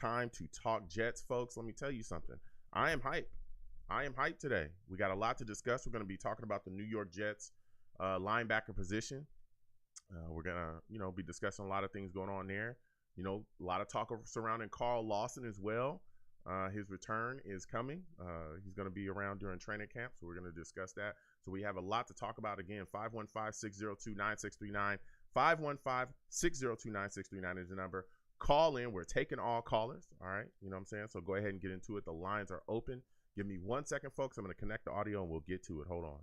Time to talk Jets, folks. Let me tell you something. I am hype. I am hyped today. We got a lot to discuss. We're going to be talking about the New York Jets linebacker position. We're going to, be discussing a lot of things going on there. A lot of talk surrounding Carl Lawson as well. His return is coming. He's going to be around during training camp, so we're going to discuss that. So we have a lot to talk about. Again, 515-602-9639. 515-602-9639 is the number. Call in. We're taking all callers. All right. You know what I'm saying? So go ahead and get into it. The lines are open. Give me 1 second, folks. I'm going to connect the audio and we'll get to it. Hold on.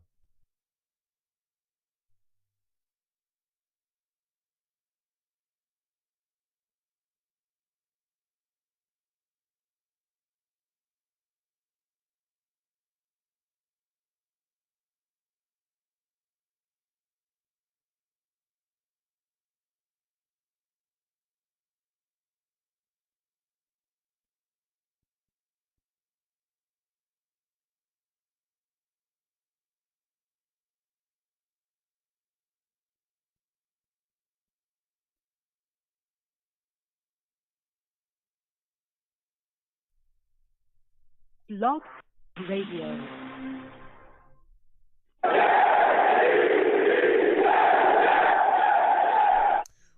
Blog Radio.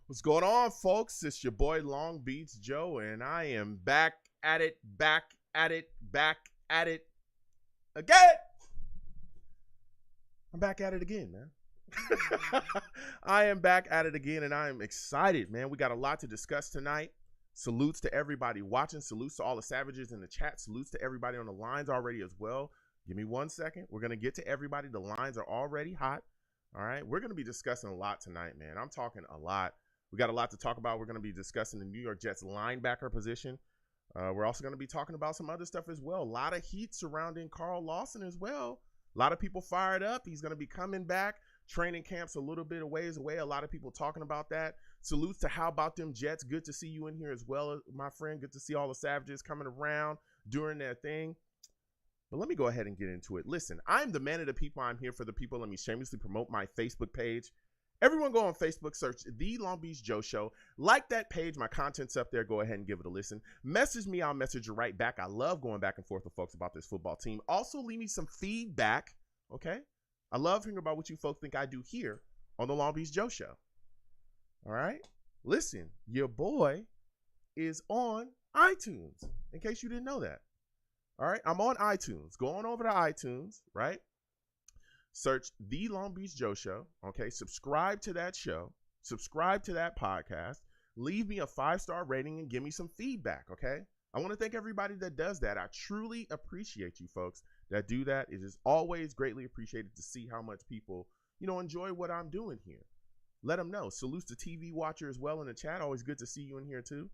What's going on, folks? It's your boy Long Beach Joe, and I am back at it again. I'm back at it again, man. I am back at it again, and I am excited, man. We got a lot to discuss tonight. Salutes to everybody watching. Salutes to all the savages in the chat. Salutes to everybody on the lines already as well. Give me 1 second. We're going to get to everybody. The lines are already hot. All right. We're going to be discussing a lot tonight, man. I'm talking a lot. We got a lot to talk about. We're going to be discussing the New York Jets linebacker position. We're also going to be talking about some other stuff as well. A lot of heat surrounding Carl Lawson as well. A lot of people fired up. He's going to be coming back. Training camp's a little bit of ways away. A lot of people talking about that. Salutes to How About Them Jets. Good to see you in here as well, my friend. Good to see all the savages coming around doing their thing. But let me go ahead and get into it. Listen, I'm the man of the people. I'm here for the people. Let me shamelessly promote my Facebook page. Everyone go on Facebook, search The Long Beach Joe Show. Like that page. My content's up there. Go ahead and give it a listen. Message me. I'll message you right back. I love going back and forth with folks about this football team. Also, leave me some feedback, okay? I love hearing about what you folks think I do here on the Long Beach Joe Show. All right? Listen, your boy is on iTunes, in case you didn't know that. All right? I'm on iTunes. Go on over to iTunes, right? Search The Long Beach Joe Show, okay? Subscribe to that show. Subscribe to that podcast. Leave me a 5-star rating and give me some feedback, okay? I want to thank everybody that does that. I truly appreciate you folks that do that. It is always greatly appreciated to see how much people, enjoy what I'm doing here. Let them know. Salutes to TV Watcher as well in the chat. Always good to see you in here too.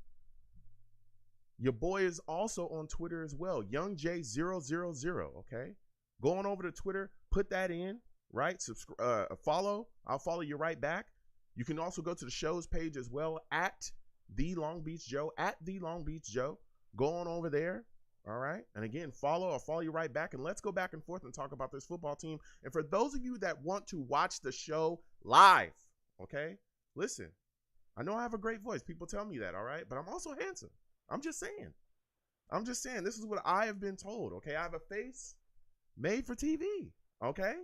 Your boy is also on Twitter as well. YoungJ000, okay? Go on over to Twitter. Put that in, right? Follow. I'll follow you right back. You can also go to the show's page as well at The Long Beach Joe, at The Long Beach Joe. Go on over there. All right. And again, I'll follow you right back. And let's go back and forth and talk about this football team. And for those of you that want to watch the show live, okay, listen, I know I have a great voice. People tell me that. All right. But I'm also handsome. I'm just saying. This is what I have been told. Okay. I have a face made for TV. Okay.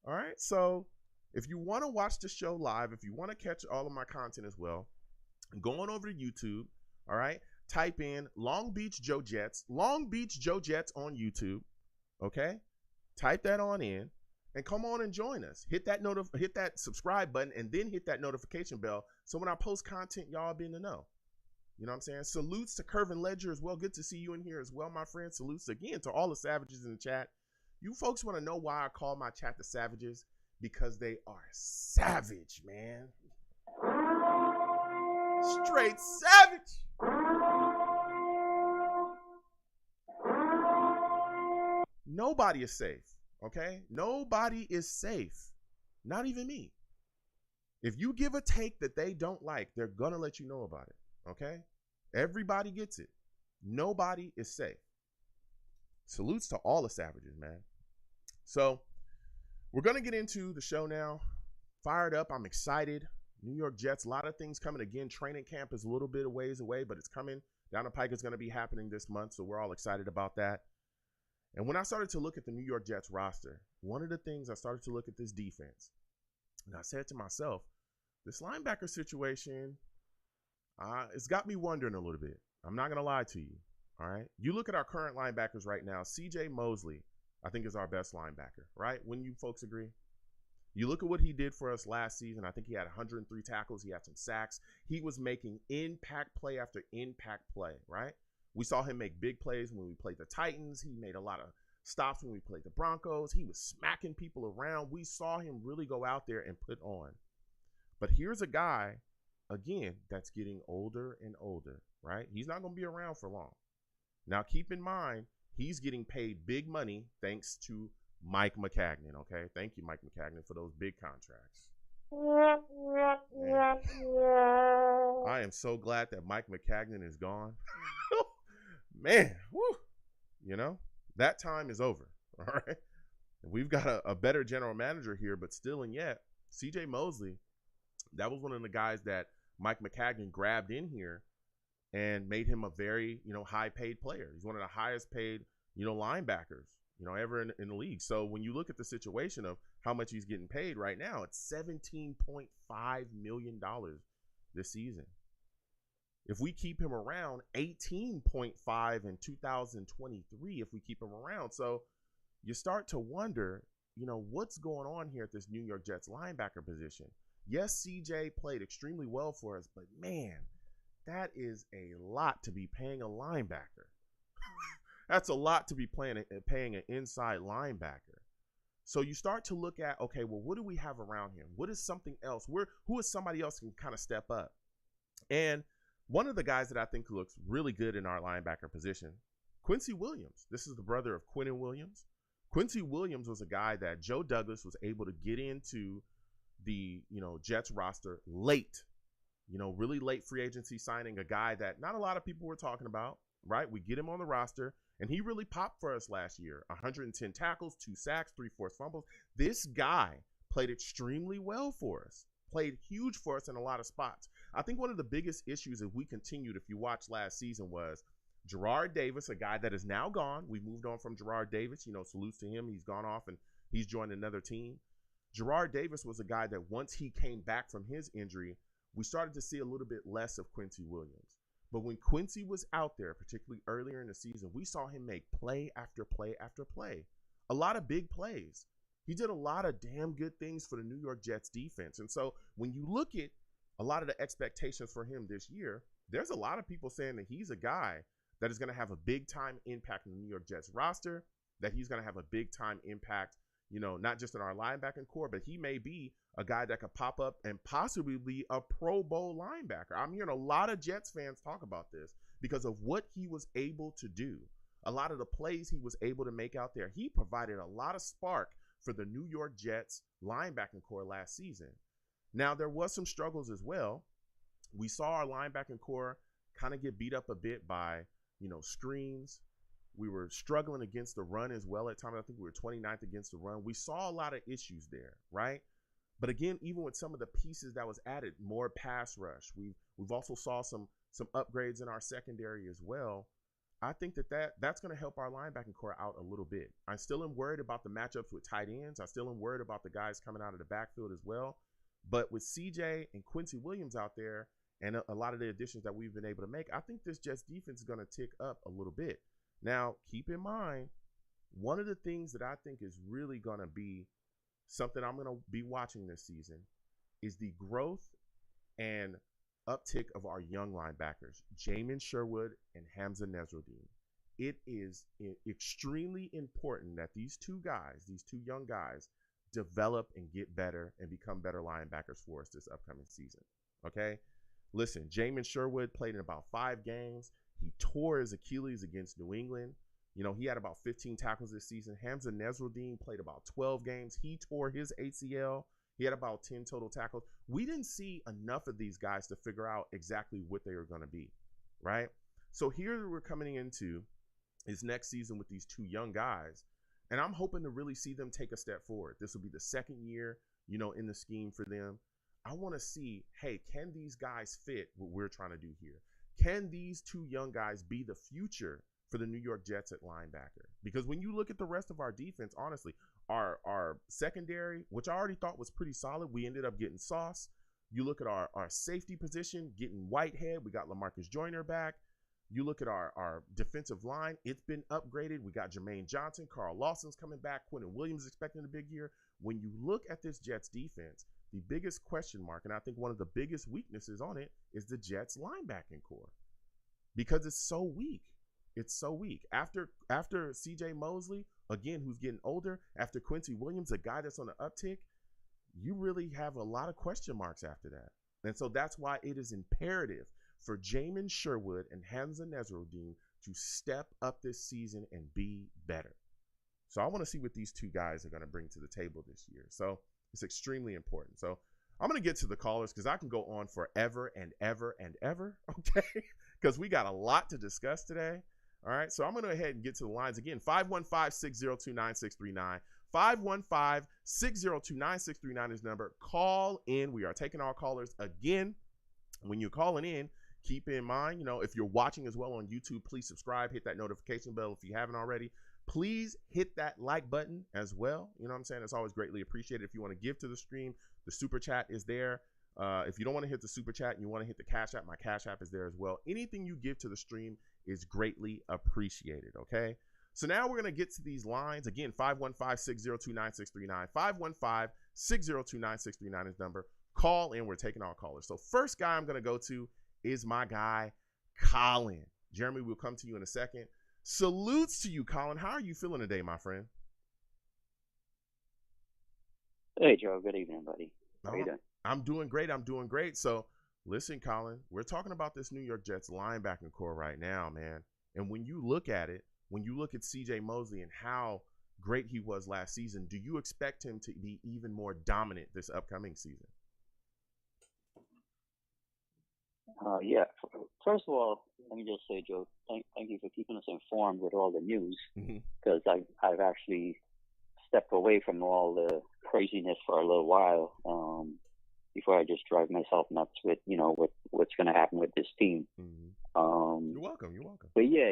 All right. So if you want to watch the show live, if you want to catch all of my content as well, go on over to YouTube. All right. Type in Long Beach Joe Jets, Long Beach Joe Jets on YouTube, okay? Type that on in and come on and join us. Hit that subscribe button and then hit that notification bell so when I post content, y'all be in the know. You know what I'm saying? Salutes to Curvin Ledger as well. Good to see you in here as well, my friend. Salutes again to all the savages in the chat. You folks want to know why I call my chat the savages? Because they are savage, man. Straight savage. Nobody is safe, okay? Nobody is safe. Not even me. If you give a take that they don't like, they're going to let you know about it, okay? Everybody gets it. Nobody is safe. Salutes to all the savages, man. So we're going to get into the show now. Fired up. I'm excited. New York Jets, a lot of things coming. Again, training camp is a little bit of ways away, but it's coming. Down the Pike is going to be happening this month, so we're all excited about that. And when I started to look at the New York Jets roster, one of the things I started to look at this defense, and I said to myself, this linebacker situation, it's got me wondering a little bit. I'm not going to lie to you. All right. You look at our current linebackers right now. CJ Mosley, I think, is our best linebacker, right? Wouldn't you folks agree? You look at what he did for us last season. I think he had 103 tackles. He had some sacks. He was making impact play after impact play, right? We saw him make big plays when we played the Titans. He made a lot of stops when we played the Broncos. He was smacking people around. We saw him really go out there and put on. But here's a guy, again, that's getting older and older, right? He's not going to be around for long. Now, keep in mind, he's getting paid big money thanks to Mike Maccagnan, okay? Thank you, Mike Maccagnan, for those big contracts. Man. I am so glad that Mike Maccagnan is gone. Man, whew, you know, that time is over, all right? We've got a better general manager here, but still and yet, CJ Mosley, that was one of the guys that Mike Maccagnan grabbed in here and made him a very, high-paid player. He's one of the highest-paid, linebackers, ever in the league. So when you look at the situation of how much he's getting paid right now, it's $17.5 million this season. If we keep him around, 18.5 in 2023 if we keep him around. So you start to wonder, what's going on here at this New York Jets linebacker position. Yes, CJ played extremely well for us, but man, that is a lot to be paying a linebacker. That's a lot to be paying an inside linebacker. So you start to look at, okay, well, what do we have around him? What is something else? Who is somebody else who can kind of step up? And one of the guys that I think looks really good in our linebacker position, Quincy Williams. This is the brother of Quinton Williams. Quincy Williams was a guy that Joe Douglas was able to get into the Jets roster late, really late free agency signing, a guy that not a lot of people were talking about, right? We get him on the roster, and he really popped for us last year. 110 tackles, 2 sacks, 3 forced fumbles. This guy played extremely well for us, played huge for us in a lot of spots. I think one of the biggest issues if we continued, if you watched last season, was Gerard Davis, a guy that is now gone. We moved on from Gerard Davis, salutes to him. He's gone off and he's joined another team. Gerard Davis was a guy that once he came back from his injury, we started to see a little bit less of Quincy Williams. But when Quincy was out there, particularly earlier in the season, we saw him make play after play after play. A lot of big plays. He did a lot of damn good things for the New York Jets defense. And so when you look at a lot of the expectations for him this year, there's a lot of people saying that he's a guy that is going to have a big time impact in the New York Jets roster, that he's going to have a big time impact, not just in our linebacking core, but he may be a guy that could pop up and possibly be a Pro Bowl linebacker. I'm hearing a lot of Jets fans talk about this because of what he was able to do. A lot of the plays he was able to make out there. He provided a lot of spark for the New York Jets linebacking core last season. Now, there was some struggles as well. We saw our linebacking core kind of get beat up a bit by, screens. We were struggling against the run as well at times. I think we were 29th against the run. We saw a lot of issues there, right? But again, even with some of the pieces that was added, more pass rush. We've also saw some upgrades in our secondary as well. I think that's going to help our linebacking core out a little bit. I still am worried about the matchups with tight ends. I still am worried about the guys coming out of the backfield as well. But with CJ and Quincy Williams out there and a lot of the additions that we've been able to make, I think this Jets defense is going to tick up a little bit. Now, keep in mind, one of the things that I think is really going to be something I'm going to be watching this season is the growth and uptick of our young linebackers, Jamin Sherwood and Hamza Nasruddin. It is extremely important that these two young guys, develop and get better and become better linebackers for us this upcoming season. Okay? Listen, Jamin Sherwood played in about 5 games. He tore his Achilles against New England. He had about 15 tackles this season. Hamza Nasruddin played about 12 games. He tore his ACL. He had about 10 total tackles. We didn't see enough of these guys to figure out exactly what they were going to be, right? So here we're coming into is next season with these 2 young guys, and I'm hoping to really see them take a step forward. This will be the second year, in the scheme for them. I want to see, hey, can these guys fit what we're trying to do here? Can these two young guys be the future for the New York Jets at linebacker? Because when you look at the rest of our defense, honestly, our secondary, which I already thought was pretty solid, we ended up getting Sauce. You look at our safety position, getting Whitehead. We got LaMarcus Joyner back. You look at our defensive line, it's been upgraded. We got Jermaine Johnson, Carl Lawson's coming back, Quincy Williams expecting a big year. When you look at this Jets defense, the biggest question mark, and I think one of the biggest weaknesses on it, is the Jets linebacking core, because it's so weak. It's so weak. After CJ Mosley, again, who's getting older, after Quincy Williams, a guy that's on the uptick, you really have a lot of question marks after that. And so that's why it is imperative for Jamin Sherwood and Hamza Nasruddin to step up this season and be better. So I want to see what these two guys are going to bring to the table this year. So it's extremely important. So I'm going to get to the callers because I can go on forever and ever and ever, okay? Because we got a lot to discuss today. All right, so I'm going to go ahead and get to the lines again. 515-602-9639. 515-602-9639 is the number. Call in. We are taking our callers again. When you're calling in, keep in mind, if you're watching as well on YouTube, please subscribe, hit that notification bell if you haven't already. Please hit that like button as well. You know what I'm saying? It's always greatly appreciated. If you want to give to the stream, the super chat is there. If you don't want to hit the super chat and you want to hit the Cash App, my Cash App is there as well. Anything you give to the stream is greatly appreciated, okay? So now we're going to get to these lines. Again, 515-602-9639. 515-602-9639 is the number. Call in. We're taking our callers. So first guy I'm going to go to is my guy, Colin. Jeremy, we'll come to you in a second. Salutes to you, Colin. How are you feeling today, my friend? Hey, Joe. Good evening, buddy. How are you doing? I'm doing great. So listen, Colin, we're talking about this New York Jets linebacking core right now, man. And when you look at it, when you look at CJ Mosley and how great he was last season, do you expect him to be even more dominant this upcoming season? Yeah. First of all, let me just say, Joe, thank you for keeping us informed with all the news, because I've actually stepped away from all the craziness for a little while before I just drive myself nuts with what's going to happen with this team. You're welcome. But yeah,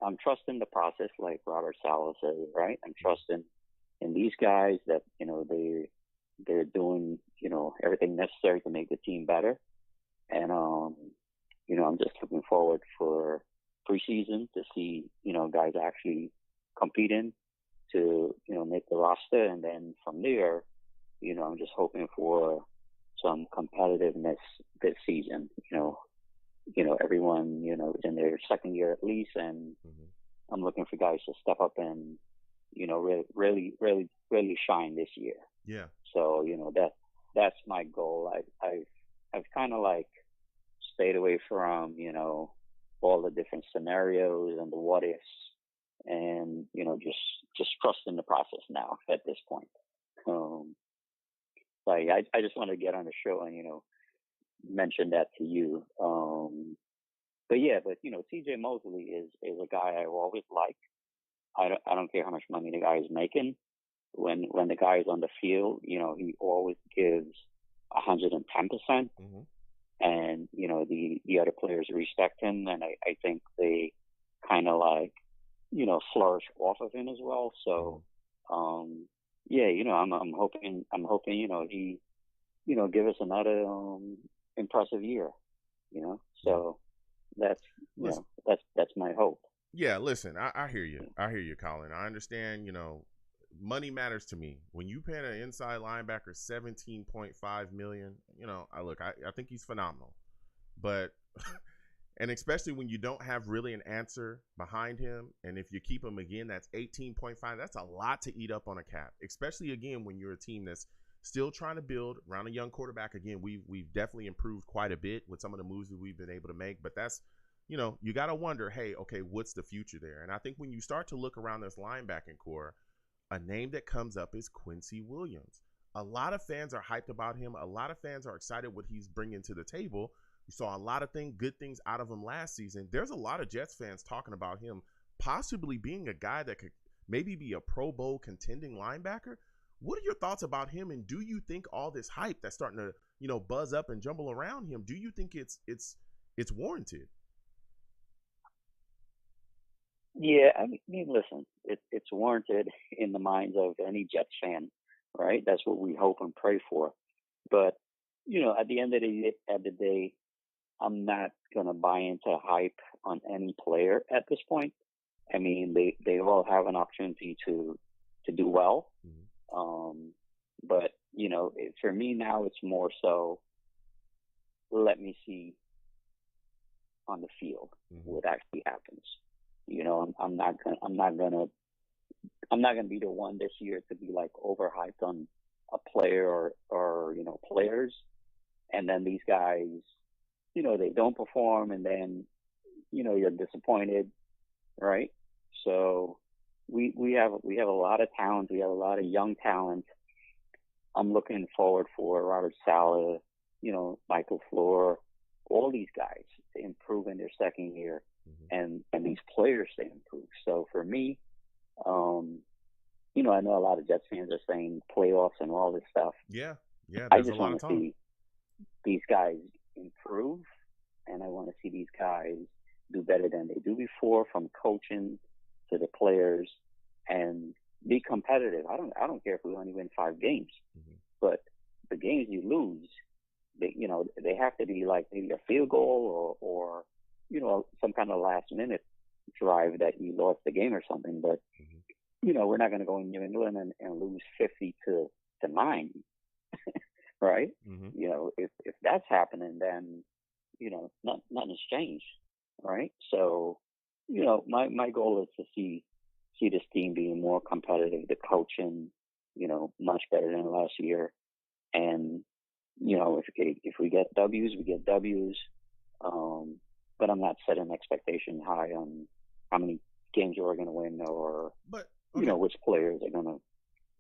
I'm trusting the process, like Robert Saleh said, right? I'm trusting in these guys that they're doing everything necessary to make the team better, and I'm just looking forward for preseason to see guys actually competing to make the roster, and then from there, I'm just hoping for some competitiveness this season. Everyone is in their second year at least, and I'm looking for guys to step up and really shine this year. Yeah. So that's my goal. I've kind of like stayed away from all the different scenarios and the what ifs, and just trusting the process now at this point. I just want to get on the show and mention that to you. But TJ Mosley is a guy I've always liked. I don't care how much money the guy is making. When the guy is on the field, he always gives 110%. And the other players respect him, and I think they kind of flourish off of him as well. So I'm hoping he give us another impressive year. So that's my hope. Yeah, listen, I hear you. I hear you, Colin. I understand, money matters to me. When you pay an inside linebacker $17.5 million, I think he's phenomenal. But and especially when you don't have really an answer behind him, and if you keep him again, that's 18.5. That's a lot to eat up on a cap, especially again when you're a team that's still trying to build around a young quarterback. Again, we've definitely improved quite a bit with some of the moves that we've been able to make, but that's you got to wonder, hey, okay, what's the future there? And I think when you start to look around this linebacking core, a name that comes up is Quincy Williams. A lot of fans are hyped about him. A lot of fans are excited what he's bringing to the table. We saw a lot of good things out of him last season. There's a lot of Jets fans talking about him possibly being a guy that could maybe be a Pro Bowl contending linebacker. What are your thoughts about him, and do you think all this hype that's starting to buzz up and jumble around him. Do you think it's warranted? Yeah, I mean, listen, it's warranted in the minds of any Jets fan, right? That's what we hope and pray for. But at the end of the day, I'm not gonna buy into hype on any player at this point. I mean, they all have an opportunity to do well. But for me now, it's more so, let me see on the field what actually happens. I'm not gonna be the one this year to be like overhyped on a player or players, and then these guys, they don't perform, and then you're disappointed, right? So we have a lot of talent. We have a lot of young talent. I'm looking forward for Robert Saleh, Michael Floor, all these guys to improve in their second year, and these players to improve. So for me, I know a lot of Jets fans are saying playoffs and all this stuff. Yeah. I just want to see these guys improve, and I want to see these guys do better than they do before, from coaching to the players, and be competitive. I don't care if we only win 5 games, but the games you lose, they have to be like maybe a field goal or some kind of last minute drive that you lost the game or something. But we're not going to go in New England and lose 50-9, right? If that's happening, then nothing's changed, right? So my goal is to see this team being more competitive, the coaching much better than last year, and if we get W's, we get W's. But I'm not setting expectation high on how many games we're going to win, or which players are going to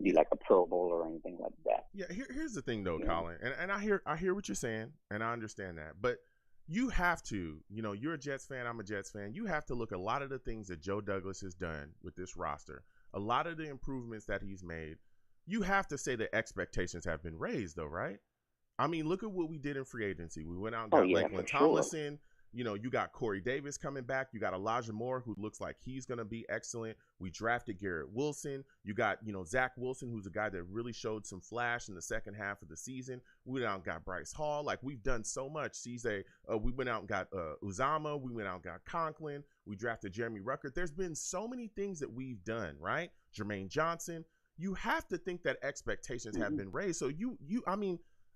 be like a Pro Bowl or anything like that. Yeah, here's the thing though, Colin, and I hear what you're saying, and I understand that, but you have to, you're a Jets fan, I'm a Jets fan. You have to look at a lot of the things that Joe Douglas has done with this roster, a lot of the improvements that he's made. You have to say that expectations have been raised, though, right? I mean, look at what we did in free agency. We went out and got Lakeland Tomlinson. You got Corey Davis coming back. You got Elijah Moore, who looks like he's going to be excellent. We drafted Garrett Wilson. You got, Zach Wilson, who's a guy that really showed some flash in the second half of the season. We went out and got Bryce Hall. Like, we've done so much. We went out and got Uzama. We went out and got Conklin. We drafted Jeremy Rucker. There's been so many things that we've done, right? Jermaine Johnson. You have to think that expectations have been raised. So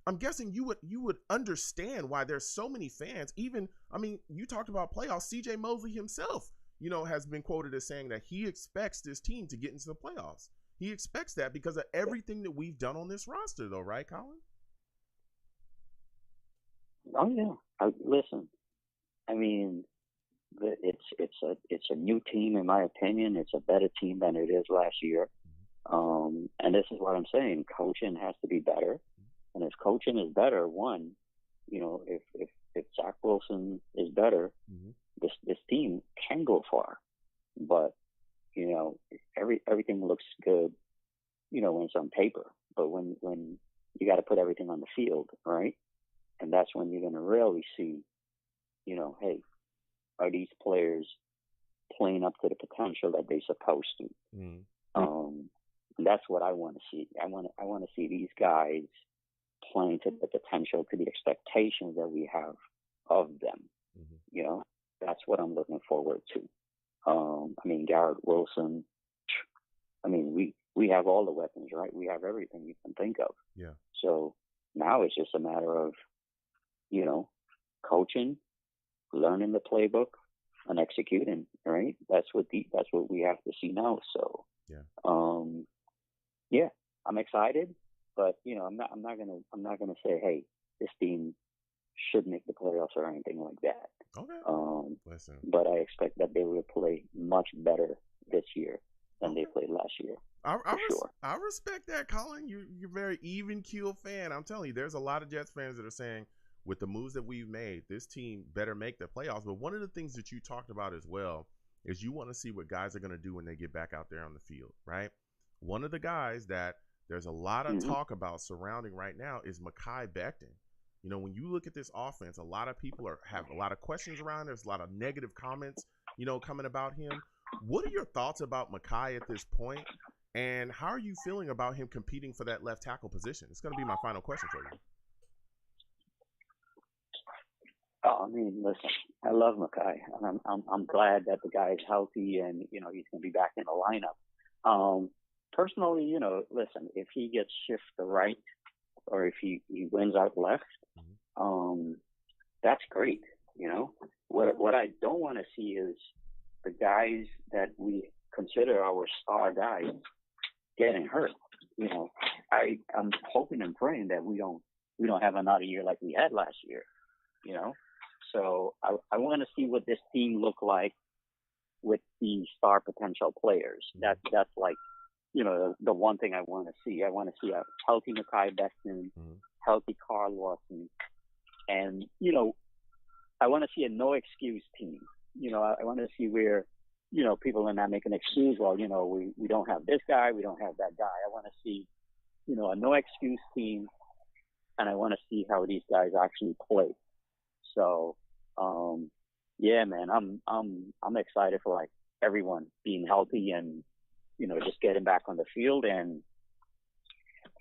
I'm guessing you would understand why there's so many fans. Even, you talked about playoffs. CJ Mosley himself, has been quoted as saying that he expects this team to get into the playoffs. He expects that because of everything that we've done on this roster, though, right, Colin? Oh yeah. Listen, it's a new team, in my opinion. It's a better team than it is last year. And this is what I'm saying. Coaching has to be better. And if coaching is better, if Zach Wilson is better, this team can go far. But everything looks good, when it's on paper. But when you got to put everything on the field, right? And that's when you're going to really see, hey, are these players playing up to the potential that they're supposed to? And that's what I want to see. I want to see these guys playing to the potential, to the expectations that we have of them. That's what I'm looking forward to. Garrett Wilson. We have all the weapons, right? We have everything you can think of. Yeah. So now it's just a matter of, coaching, learning the playbook, and executing. Right? That's what we have to see now. So I'm excited. But I'm not gonna say, hey, this team should make the playoffs or anything like that. Okay. Listen. But I expect that they will play much better this year than they played last year. I respect that, Colin. You're a very even keel fan. I'm telling you, there's a lot of Jets fans that are saying, with the moves that we've made, this team better make the playoffs. But one of the things that you talked about as well is you want to see what guys are going to do when they get back out there on the field, right? One of the guys that there's a lot of talk about surrounding right now is Makai Bechten. You know, when you look at this offense, a lot of people have a lot of questions around. There's a lot of negative comments, you know, coming about him. What are your thoughts about Makai at this point, and how are you feeling about him competing for that left tackle position? It's going to be my final question for you. Oh, I mean, listen, I love Makai, and I'm glad that the guy is healthy and, you know, he's going to be back in the lineup. Personally, you know, listen, if he gets shift to right or if he wins out left, that's great. You know, what I don't want to see is the guys that we consider our star guys getting hurt. You know, I'm hoping and praying that we don't have another year like we had last year. You know, so I want to see what this team look like with the star potential players. That's like, you know, the one thing I want to see. I want to see a healthy Makai Bechten, healthy Carl Lawson, and, you know, I want to see a no excuse team. You know, I want to see where, you know, people are not making an excuse. Well, you know, we don't have this guy, we don't have that guy. I want to see, you know, a no excuse team, and I want to see how these guys actually play. So, yeah, man, I'm excited for like everyone being healthy and, you know, just getting back on the field. And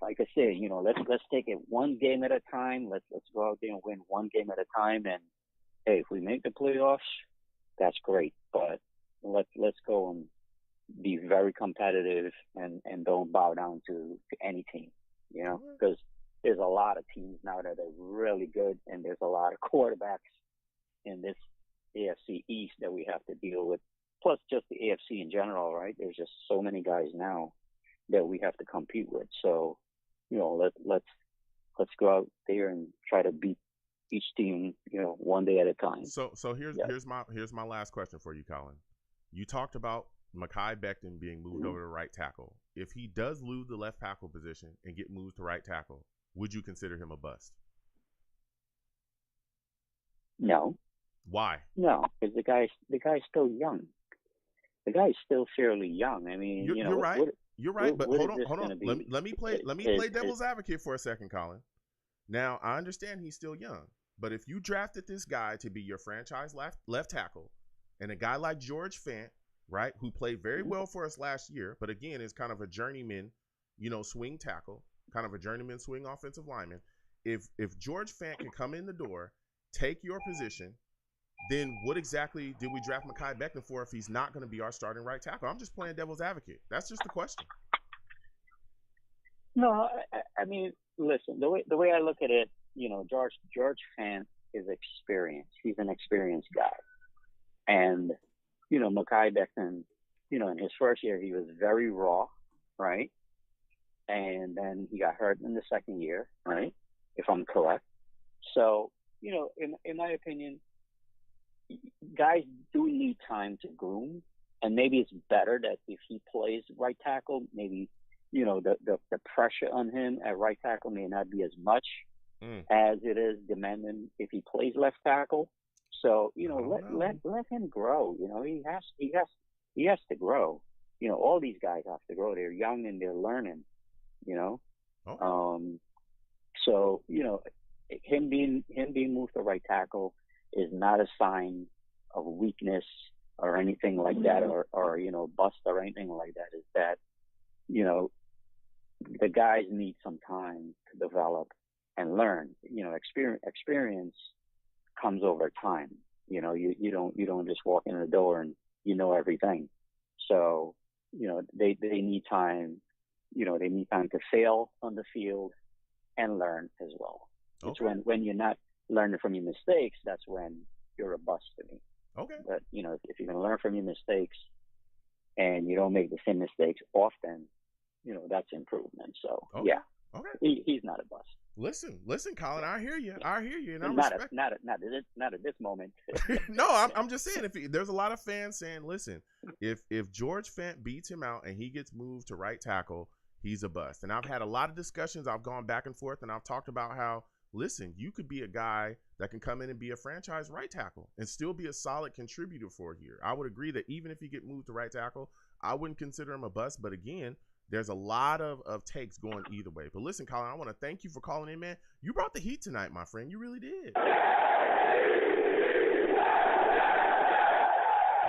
like I said, you know, let's take it one game at a time. Let's go out there and win one game at a time. And hey, if we make the playoffs, that's great. But let's go and be very competitive and don't bow down to any team, you know, because there's a lot of teams now that are really good, and there's a lot of quarterbacks in this AFC East that we have to deal with. Plus, just the AFC in general, right? There's just so many guys now that we have to compete with. So, you know, let's go out there and try to beat each team, you know, one day at a time. So here's my last question for you, Colin. You talked about Makai Bechten being moved over to right tackle. If he does lose the left tackle position and get moved to right tackle, would you consider him a bust? No. Why? No, because the guy's still young. The guy's still fairly young. I mean, you're right. You're right, but hold on. Let me play devil's advocate for a second, Colin. Now, I understand he's still young, but if you drafted this guy to be your franchise left tackle, and a guy like George Fant, right, who played very well for us last year, but again is kind of a journeyman, you know, swing tackle, kind of a journeyman swing offensive lineman. If George Fant can come in the door, take your position, then what exactly did we draft Makai Bechten for if he's not going to be our starting right tackle? I'm just playing devil's advocate. That's just the question. No, I mean, listen, the way I look at it, you know, George Fant is experienced. He's an experienced guy. And, you know, Makai Bechten, you know, in his first year, he was very raw, right? And then he got hurt in the second year, right? If I'm correct. So, you know, in my opinion, guys do need time to groom, and maybe it's better that if he plays right tackle, maybe, you know, the pressure on him at right tackle may not be as much as it is demanding if he plays left tackle. So, you know, let him grow. You know, he has to grow. You know, all these guys have to grow. They're young and they're learning. You know, so, you know, him being moved to right tackle is not a sign of weakness or anything like that, or you know, bust or anything like that. Is that, you know, the guys need some time to develop and learn. You know, experience comes over time. You know, you don't just walk in the door and you know everything. So, you know, they need time. You know, they need time to fail on the field and learn as well. Okay. It's when you're not learning from your mistakes, that's when you're a bust to me. Okay. But, you know, if you're going to learn from your mistakes and you don't make the same mistakes often, you know, that's improvement. So, yeah. Okay. He's not a bust. Listen, Colin, I hear you, and I not respect. Not at this moment. No, I'm just saying, there's a lot of fans saying, listen, if George Fant beats him out and he gets moved to right tackle, he's a bust. And I've had a lot of discussions. I've gone back and forth, and I've talked about how, listen, you could be a guy that can come in and be a franchise right tackle and still be a solid contributor for a year. I would agree that even if you get moved to right tackle, I wouldn't consider him a bust. But again, there's a lot of takes going either way. But listen, Colin, I want to thank you for calling in, man. You brought the heat tonight, my friend. You really did.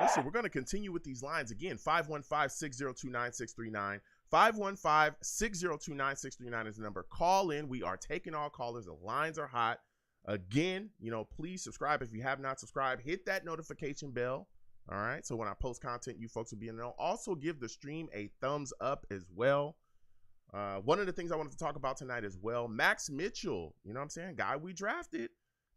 Listen, we're going to continue with these lines. Again, 515-602-9639. 515-602-9639 is the number. Call in. We are taking all callers. The lines are hot. Again, please subscribe if you have not subscribed. Hit that notification bell. All right. So when I post content, you folks will be in the know. Also give the stream a thumbs up as well. One of the things I wanted to talk about tonight as well, Max Mitchell, you know what I'm saying? Guy we drafted,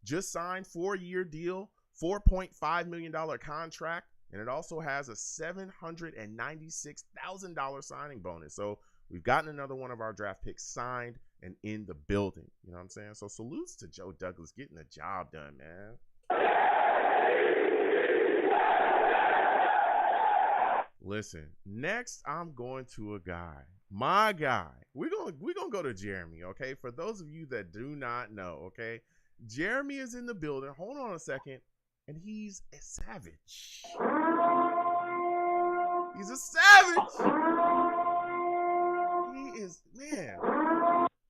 just signed 4-year deal, $4.5 million contract. And it also has a $796,000 signing bonus. So we've gotten another one of our draft picks signed and in the building. You know what I'm saying? So salutes to Joe Douglas getting the job done, man. Listen, next I'm going to a guy, my guy. We're gonna go to Jeremy, okay? For those of you that do not know, okay? Jeremy is in the building. Hold on a second. And he's a savage. He's a savage. He is, man.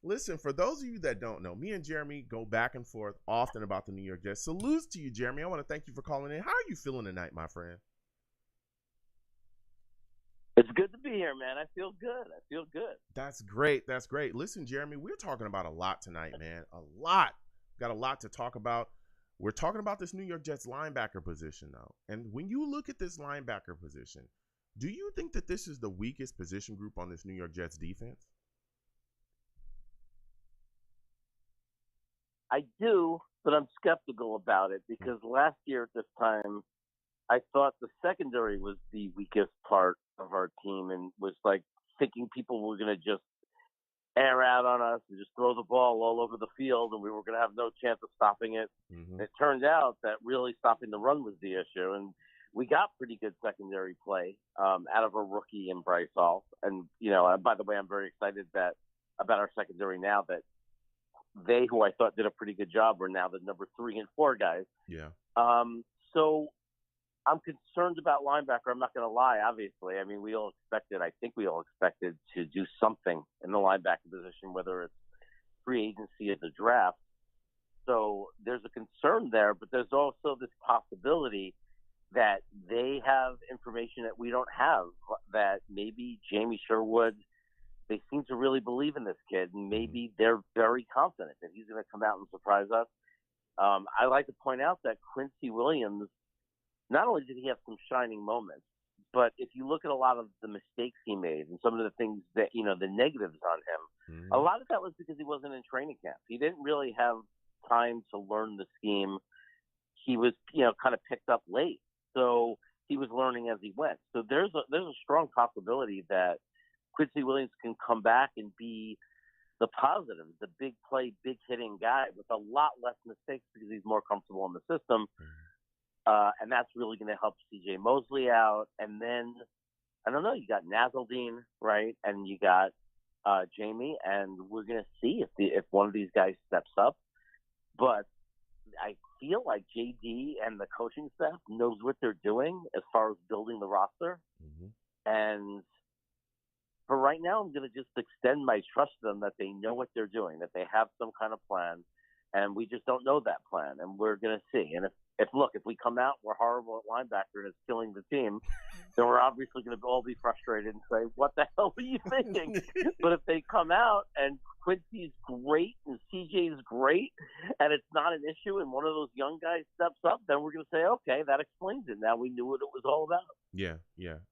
Listen, for those of you that don't know, me and Jeremy go back and forth often about the New York Jets. Salutes to you, Jeremy. I want to thank you for calling in. How are you feeling tonight, my friend? It's good to be here, man. I feel good. That's great. That's great. Listen, Jeremy, we're talking about a lot tonight, man. A lot. Got a lot to talk about. We're talking about this New York Jets linebacker position, though. And when you look at this linebacker position, do you think that this is the weakest position group on this New York Jets defense? I do, but I'm skeptical about it because last year at this time, I thought the secondary was the weakest part of our team and was like thinking people were going to just air out on us and just throw the ball all over the field and we were going to have no chance of stopping it. Mm-hmm. It turned out that really stopping the run was the issue. And we got pretty good secondary play out of a rookie in Bryce Hall. And, by the way, I'm very excited about our secondary now that they, who I thought did a pretty good job, are now the number 3 and 4 guys. Yeah. So I'm concerned about linebacker. I'm not going to lie, obviously. I mean, I think we all expected to do something in the linebacker position, whether it's free agency or the draft. So there's a concern there, but there's also this possibility that they have information that we don't have, that maybe Jamie Sherwood, they seem to really believe in this kid, and maybe they're very confident that he's going to come out and surprise us. I like to point out that Quincy Williams, not only did he have some shining moments, but if you look at a lot of the mistakes he made and some of the things that, the negatives on him, a lot of that was because he wasn't in training camp. He didn't really have time to learn the scheme. He was, kind of picked up late. So he was learning as he went. So there's a strong possibility that Quincy Williams can come back and be the positive, the big play, big hitting guy with a lot less mistakes because he's more comfortable in the system. And that's really going to help C.J. Mosley out. And then, I don't know, you got Nazaldine, right? And you got Jamie, and we're going to see if one of these guys steps up. But I feel like JD and the coaching staff knows what they're doing as far as building the roster. Mm-hmm. And for right now, I'm going to just extend my trust to them that they know what they're doing, that they have some kind of plan, and we just don't know that plan, and we're going to see. And if we come out, we're horrible at linebacker and it's killing the team, then we're obviously going to all be frustrated and say, what the hell were you thinking? But if they come out and Quincy's great and CJ's great and it's not an issue and one of those young guys steps up, then we're going to say, okay, that explains it. Now we knew what it was all about. Yeah.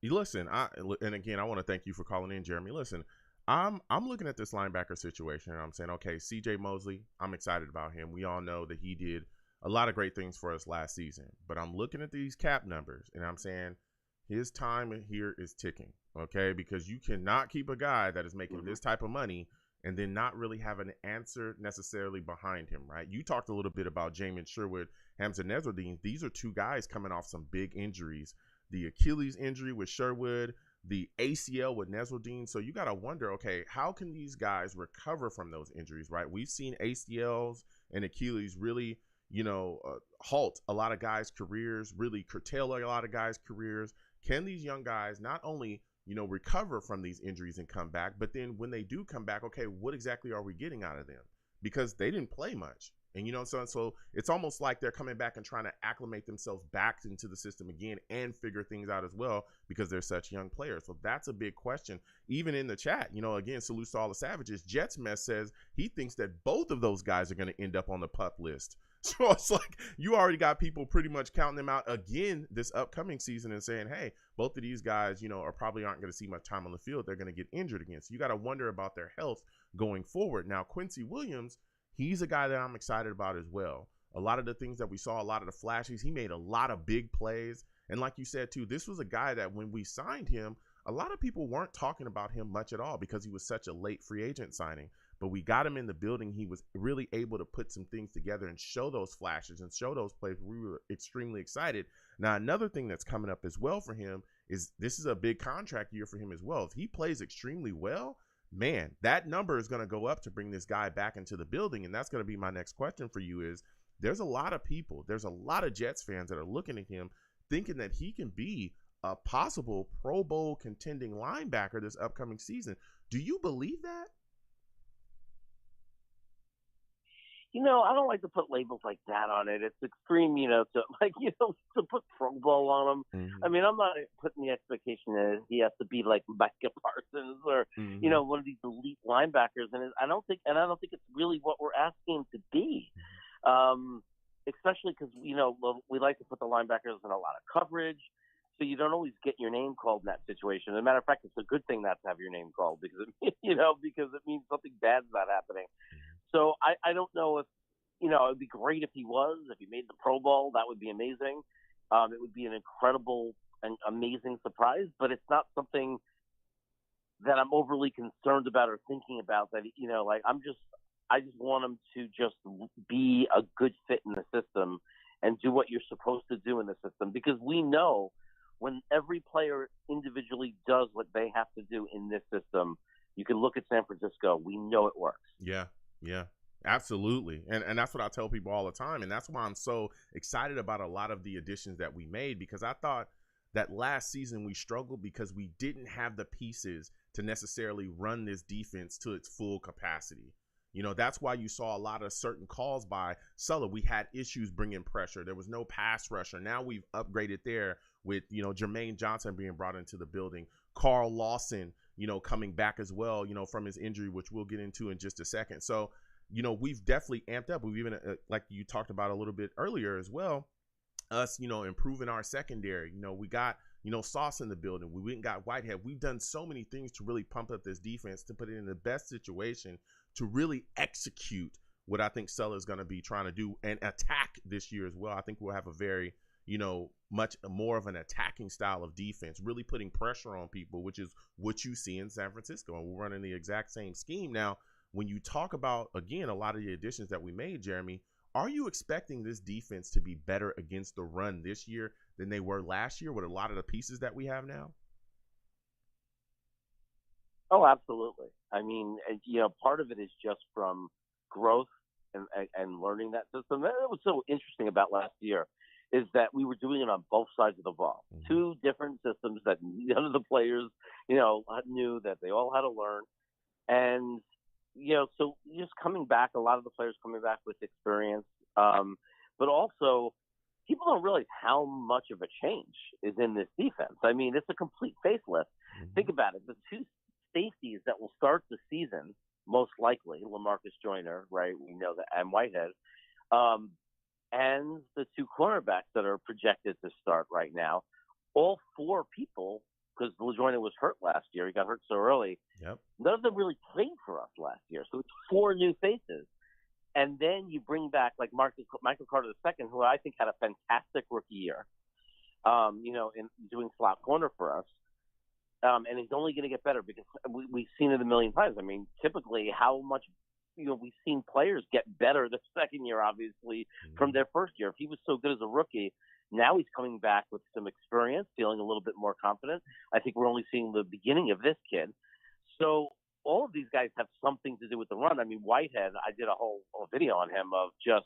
Listen, and again, I want to thank you for calling in, Jeremy. Listen, I'm looking at this linebacker situation and I'm saying, okay, CJ Mosley, I'm excited about him. We all know that he did a lot of great things for us last season, but I'm looking at these cap numbers and I'm saying his time here is ticking, okay? Because you cannot keep a guy that is making this type of money and then not really have an answer necessarily behind him, right? You talked a little bit about Jamin Sherwood, Hamza Nezardine. These are two guys coming off some big injuries. The Achilles injury with Sherwood, the ACL with Nezardine. So you got to wonder, okay, how can these guys recover from those injuries, right? We've seen ACLs and Achilles really halt a lot of guys' careers, really curtail a lot of guys' careers. Can these young guys not only recover from these injuries and come back. But then when they do come back, okay, what exactly are we getting out of them? Because they didn't play much. And, so it's almost like they're coming back and trying to acclimate themselves back into the system again and figure things out as well because they're such young players. So that's a big question. Even in the chat, again, salutes to all the Savages. Jets Mess says he thinks that both of those guys are going to end up on the PUP list. So it's like you already got people pretty much counting them out again this upcoming season and saying, hey, both of these guys, are probably aren't going to see much time on the field. They're going to get injured again. So you got to wonder about their health going forward. Now, Quincy Williams, he's a guy that I'm excited about as well. A lot of the things that we saw, a lot of the flashes, he made a lot of big plays. And like you said, too, this was a guy that when we signed him, a lot of people weren't talking about him much at all because he was such a late free agent signing. But we got him in the building. He was really able to put some things together and show those flashes and show those plays. We were extremely excited. Now, another thing that's coming up as well for him is this is a big contract year for him as well. If he plays extremely well, man, that number is going to go up to bring this guy back into the building. And that's going to be my next question for you is there's a lot of people, there's a lot of Jets fans that are looking at him thinking that he can be a possible Pro Bowl contending linebacker this upcoming season. Do you believe that? I don't like to put labels like that on it. It's extreme, to put Pro Bowl on him. Mm-hmm. I mean, I'm not putting the expectation that he has to be like Micah Parsons or, one of these elite linebackers. And I don't think it's really what we're asking him to be. Especially because, we like to put the linebackers in a lot of coverage. So you don't always get your name called in that situation. As a matter of fact, it's a good thing not to have your name called because it means something bad's not happening. So I don't know if, it would be great if he made the Pro Bowl. That would be amazing. It would be an incredible and amazing surprise, but it's not something that I'm overly concerned about or thinking about that, I just want him to just be a good fit in the system and do what you're supposed to do in the system because we know when every player individually does what they have to do in this system, you can look at San Francisco. We know it works. Yeah, absolutely. And that's what I tell people all the time. And that's why I'm so excited about a lot of the additions that we made because I thought that last season we struggled because we didn't have the pieces to necessarily run this defense to its full capacity. That's why you saw a lot of certain calls by Sulla. We had issues bringing pressure. There was no pass rusher. Now we've upgraded there with, Jermaine Johnson being brought into the building. Carl Lawson, coming back as well, from his injury, which we'll get into in just a second. So, we've definitely amped up. We've even, like you talked about a little bit earlier as well, us, improving our secondary. We got, Sauce in the building. We went and got Whitehead. We've done so many things to really pump up this defense to put it in the best situation to really execute what I think Sulla is going to be trying to do and attack this year as well. I think we'll have a very, much more of an attacking style of defense, really putting pressure on people, which is what you see in San Francisco. And we're running the exact same scheme. Now, when you talk about, again, a lot of the additions that we made, Jeremy, are you expecting this defense to be better against the run this year than they were last year with a lot of the pieces that we have now? Oh, absolutely. I mean, part of it is just from growth and learning that system. That was so interesting about last year is that we were doing it on both sides of the ball. Mm-hmm. Two different systems that none of the players, knew that they all had to learn. And, so just coming back, a lot of the players coming back with experience. But also, people don't realize how much of a change is in this defense. I mean, it's a complete facelift. Mm-hmm. Think about it. The two safeties that will start the season, most likely, LaMarcus Joyner, right? We know that, and Whitehead, and the two cornerbacks that are projected to start right now. All four people, because LaJoyner was hurt last year, he got hurt so early. Yep. None of them really played for us last year, so it's four new faces. And then you bring back like Michael Carter II, who I think had a fantastic rookie year, in doing slot corner for us. And he's only going to get better because we've seen it a million times. I mean, typically how much, we've seen players get better the second year, obviously, from their first year. If he was so good as a rookie, now he's coming back with some experience, feeling a little bit more confident. I think we're only seeing the beginning of this kid. So all of these guys have something to do with the run. I mean, Whitehead, I did a whole video on him of just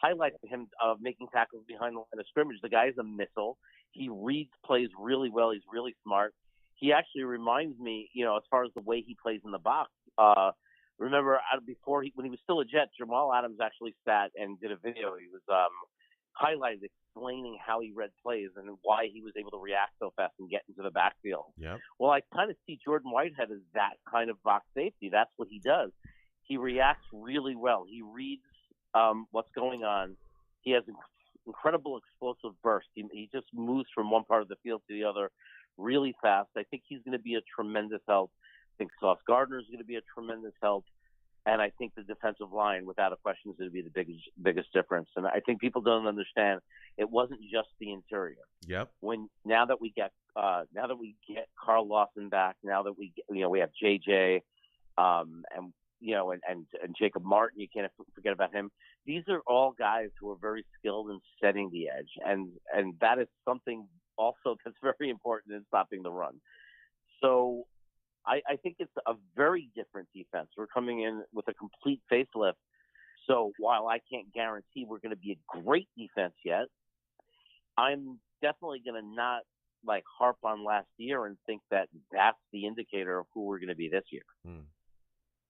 highlighting him of making tackles behind the line of scrimmage. The guy is a missile. He reads plays really well. He's really smart. he actually reminds me, as far as the way he plays in the box. Remember, when he was still a Jet, Jamal Adams actually sat and did a video. He was highlighted explaining how he read plays and why he was able to react so fast and get into the backfield. Yep. Well, I kind of see Jordan Whitehead as that kind of box safety. That's what he does. He reacts really well. He reads what's going on. He has incredible explosive burst. He just moves from one part of the field to the other really fast. I think he's going to be a tremendous help. I think Sauce Gardner is going to be a tremendous help. And I think the defensive line, without a question, is going to be the biggest difference. And I think people don't understand it wasn't just the interior. Yep. Now that we get Carl Lawson back, now that we have JJ, and Jacob Martin, you can't forget about him. These are all guys who are very skilled in setting the edge, and that is something also that's very important in stopping the run. So I think it's a very different defense. We're coming in with a complete facelift. So while I can't guarantee we're going to be a great defense yet, I'm definitely going to not harp on last year and think that that's the indicator of who we're going to be this year.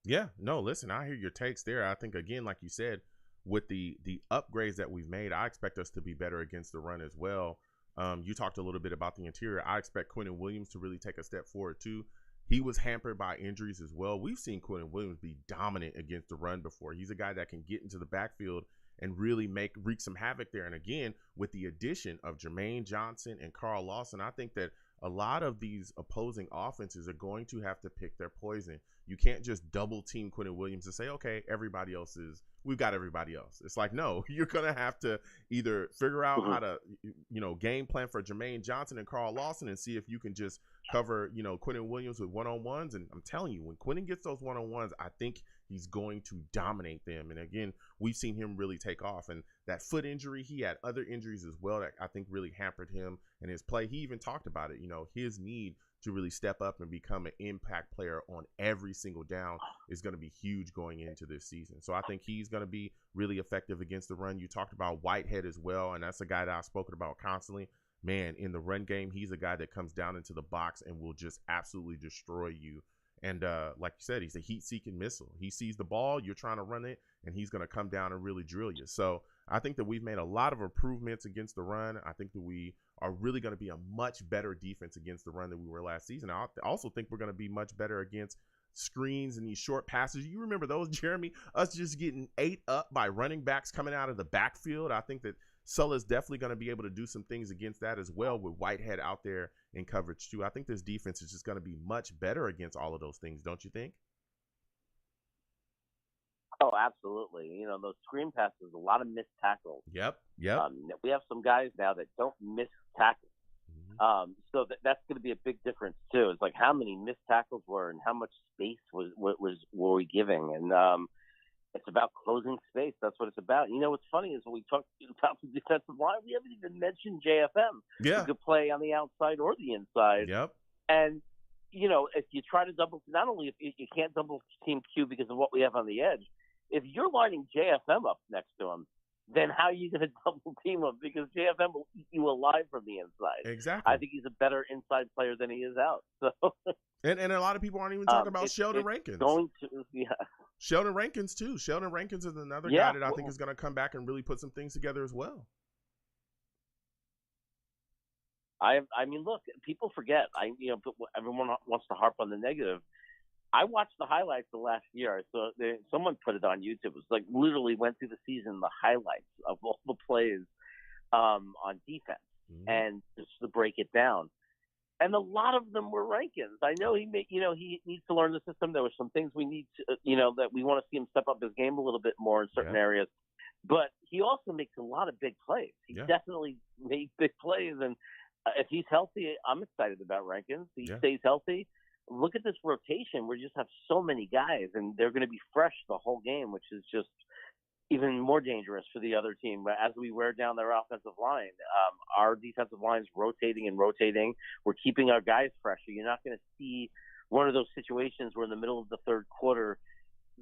Yeah, no, listen, I hear your takes there. I think, again, like you said, with the upgrades that we've made, I expect us to be better against the run as well. You talked a little bit about the interior. I expect Quincy Williams to really take a step forward too. He was hampered by injuries as well. We've seen Quincy Williams be dominant against the run before. He's a guy that can get into the backfield and really wreak some havoc there. And again, with the addition of Jermaine Johnson and Carl Lawson, I think that a lot of these opposing offenses are going to have to pick their poison. You can't just double team Quincy Williams and say, okay, we've got everybody else. It's like, no, you're going to have to either figure out how to, game plan for Jermaine Johnson and Carl Lawson and see if you can just cover, Quincy Williams with one-on-ones. And I'm telling you, when Quincy gets those one-on-ones, I think he's going to dominate them. And again, we've seen him really take off. And that foot injury, he had other injuries as well that I think really hampered him and his play. He even talked about it, his need to really step up and become an impact player on every single down is going to be huge going into this season. So I think he's going to be really effective against the run. You talked about Whitehead as well, and that's a guy that I've spoken about constantly. Man, in the run game, he's a guy that comes down into the box and will just absolutely destroy you. And like you said, he's a heat-seeking missile. He sees the ball, you're trying to run it, and he's going to come down and really drill you. So I think that we've made a lot of improvements against the run. I think that we are really going to be a much better defense against the run than we were last season. I also think we're going to be much better against screens and these short passes. You remember those, Jeremy? Us just getting ate up by running backs coming out of the backfield. I think that Sulla's definitely going to be able to do some things against that as well with Whitehead out there in coverage too. I think this defense is just going to be much better against all of those things, don't you think? Oh, absolutely. Those screen passes, a lot of missed tackles. Yep. We have some guys now that don't miss tackles. So that's going to be a big difference too. It's like how many missed tackles were and how much space were we giving, and it's about closing space. That's what it's about. What's funny is when we talk about the defensive line, we haven't even mentioned JFM, who could play on the outside or the inside. Yep. And if you try to not only if you can't double team Q because of what we have on the edge, if you're lining JFM up next to him, then how are you going to double team him? Because JFM will eat you alive from the inside. Exactly. I think he's a better inside player than he is out. So. And a lot of people aren't even talking about Sheldon Rankins. Sheldon Rankins too. Sheldon Rankins is another guy that I think is going to come back and really put some things together as well. I mean, look, people forget. Everyone wants to harp on the negative. I watched the highlights of last year. So someone put it on YouTube. It was like literally went through the season, the highlights of all the plays on defense, and just to break it down. And a lot of them were Rankins. I know he needs to learn the system. There were some things we need to, that we want to see him step up his game a little bit more in certain areas. But he also makes a lot of big plays. He definitely made big plays. And if he's healthy, I'm excited about Rankins. He stays healthy. Look at this rotation. We just have so many guys, and they're going to be fresh the whole game, which is just even more dangerous for the other team. But as we wear down their offensive line, our defensive line is rotating and rotating. We're keeping our guys fresh. So you're not going to see one of those situations where in the middle of the third quarter,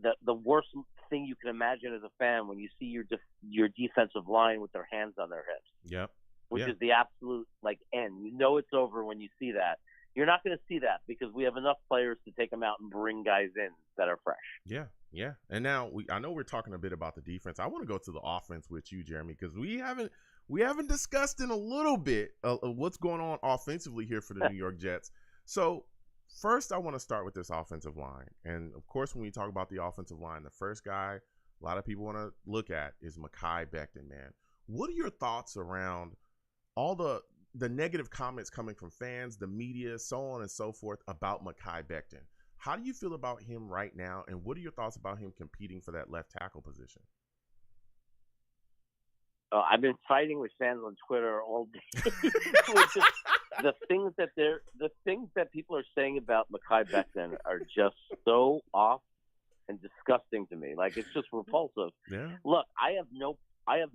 the worst thing you can imagine as a fan when you see your defensive line with their hands on their hips. Yep. Which is the absolute end. It's over when you see that. You're not going to see that because we have enough players to take them out and bring guys in that are fresh. Yeah, yeah. And now I know we're talking a bit about the defense. I want to go to the offense with you, Jeremy, because we haven't discussed in a little bit of what's going on offensively here for the New York Jets. So first, I want to start with this offensive line, and of course, when we talk about the offensive line, the first guy a lot of people want to look at is Makai Bechten. Man, what are your thoughts around all the negative comments coming from fans, the media, so on and so forth about Makai Bechten? How do you feel about him right now, and what are your thoughts about him competing for that left tackle position? I've been fighting with fans on Twitter all day. The things that people are saying about Makai Bechten are just so off and disgusting to me. Like, it's just repulsive. Yeah. Look, I have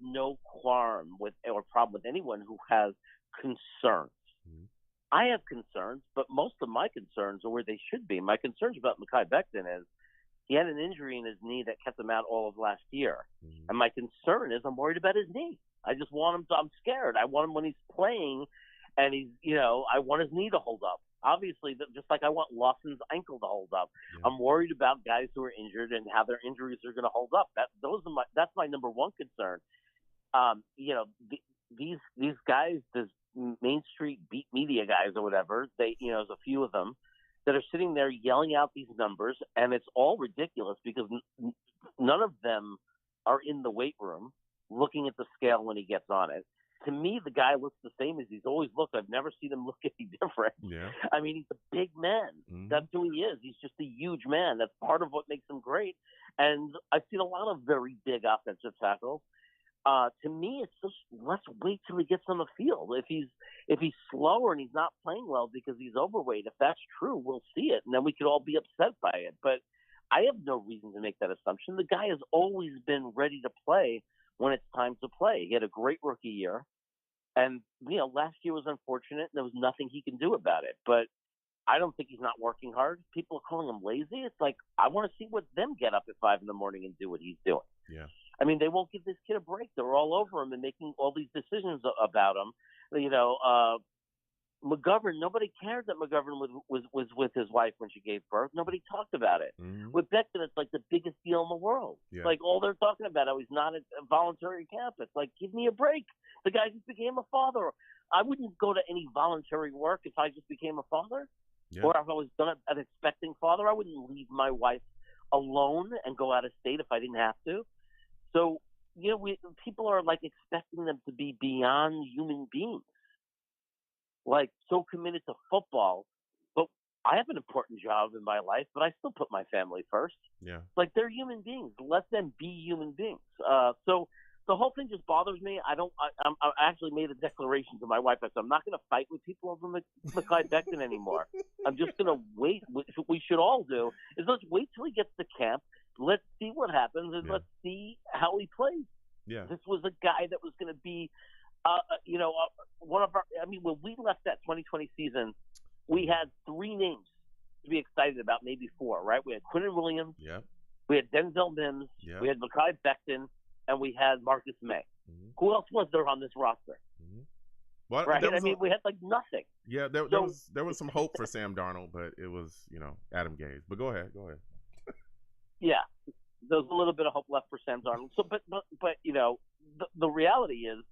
no qualm with or problem with anyone who has concerns. Mm-hmm. I have concerns, but most of my concerns are where they should be. My concerns about Makai Bechten is he had an injury in his knee that kept him out all of last year. Mm-hmm. And my concern is I'm worried about his knee. I just want him to, I'm scared. I want him when he's playing and he's, I want his knee to hold up. Obviously, just like I want Lawson's ankle to hold up. Yeah. I'm worried about guys who are injured and how their injuries are going to hold up. That's my number one concern. These guys, this Main Street beat media guys or whatever, there's a few of them that are sitting there yelling out these numbers, and it's all ridiculous because none of them are in the weight room looking at the scale when he gets on it. To me, the guy looks the same as he's always looked. I've never seen him look any different. Yeah. I mean, he's a big man. Mm-hmm. That's who he is. He's just a huge man. That's part of what makes him great. And I've seen a lot of very big offensive tackles. To me, it's just let's wait till he gets on the field. If he's slower and he's not playing well because he's overweight, if that's true, we'll see it, and then we could all be upset by it. But I have no reason to make that assumption. The guy has always been ready to play when it's time to play. He had a great rookie year, and last year was unfortunate, and there was nothing he can do about it. But I don't think he's not working hard. People are calling him lazy. It's like I want to see what them get up at 5 a.m. and do what he's doing. Yeah. I mean, they won't give this kid a break. They're all over him and making all these decisions about him. McGovern, nobody cared that McGovern was with his wife when she gave birth. Nobody talked about it. Mm-hmm. With Bechten, it's like the biggest deal in the world. Yeah. Like all they're talking about, he's not at a voluntary camp. It's like, give me a break. The guy just became a father. I wouldn't go to any voluntary work if I just became a father. Yeah. Or if I was an expecting father. I wouldn't leave my wife alone and go out of state if I didn't have to. So, people are like expecting them to be beyond human beings, like so committed to football. But I have an important job in my life, but I still put my family first. Yeah. Like they're human beings. Let them be human beings. So the whole thing just bothers me. I actually made a declaration to my wife. I said, I'm not going to fight with people over Makai Bechten anymore. I'm just going to wait. What we should all do is let's wait till he gets to camp. Let's see what happens, and let's see how he plays. Yeah. This was a guy that was going to be, one of our. I mean, when we left that 2020 season, we had 3 names to be excited about, maybe 4. Right? We had Quincy Williams. Yeah. We had Denzel Mims. Yeah. We had Makai Bechten, and we had Marcus May. Mm-hmm. Who else was there on this roster? Mm-hmm. Well, right? We had like nothing. Yeah, there was some hope for Sam Darnold, but it was Adam Gase. But go ahead. Yeah, there's a little bit of hope left for Sam Darnold. So, but the reality is,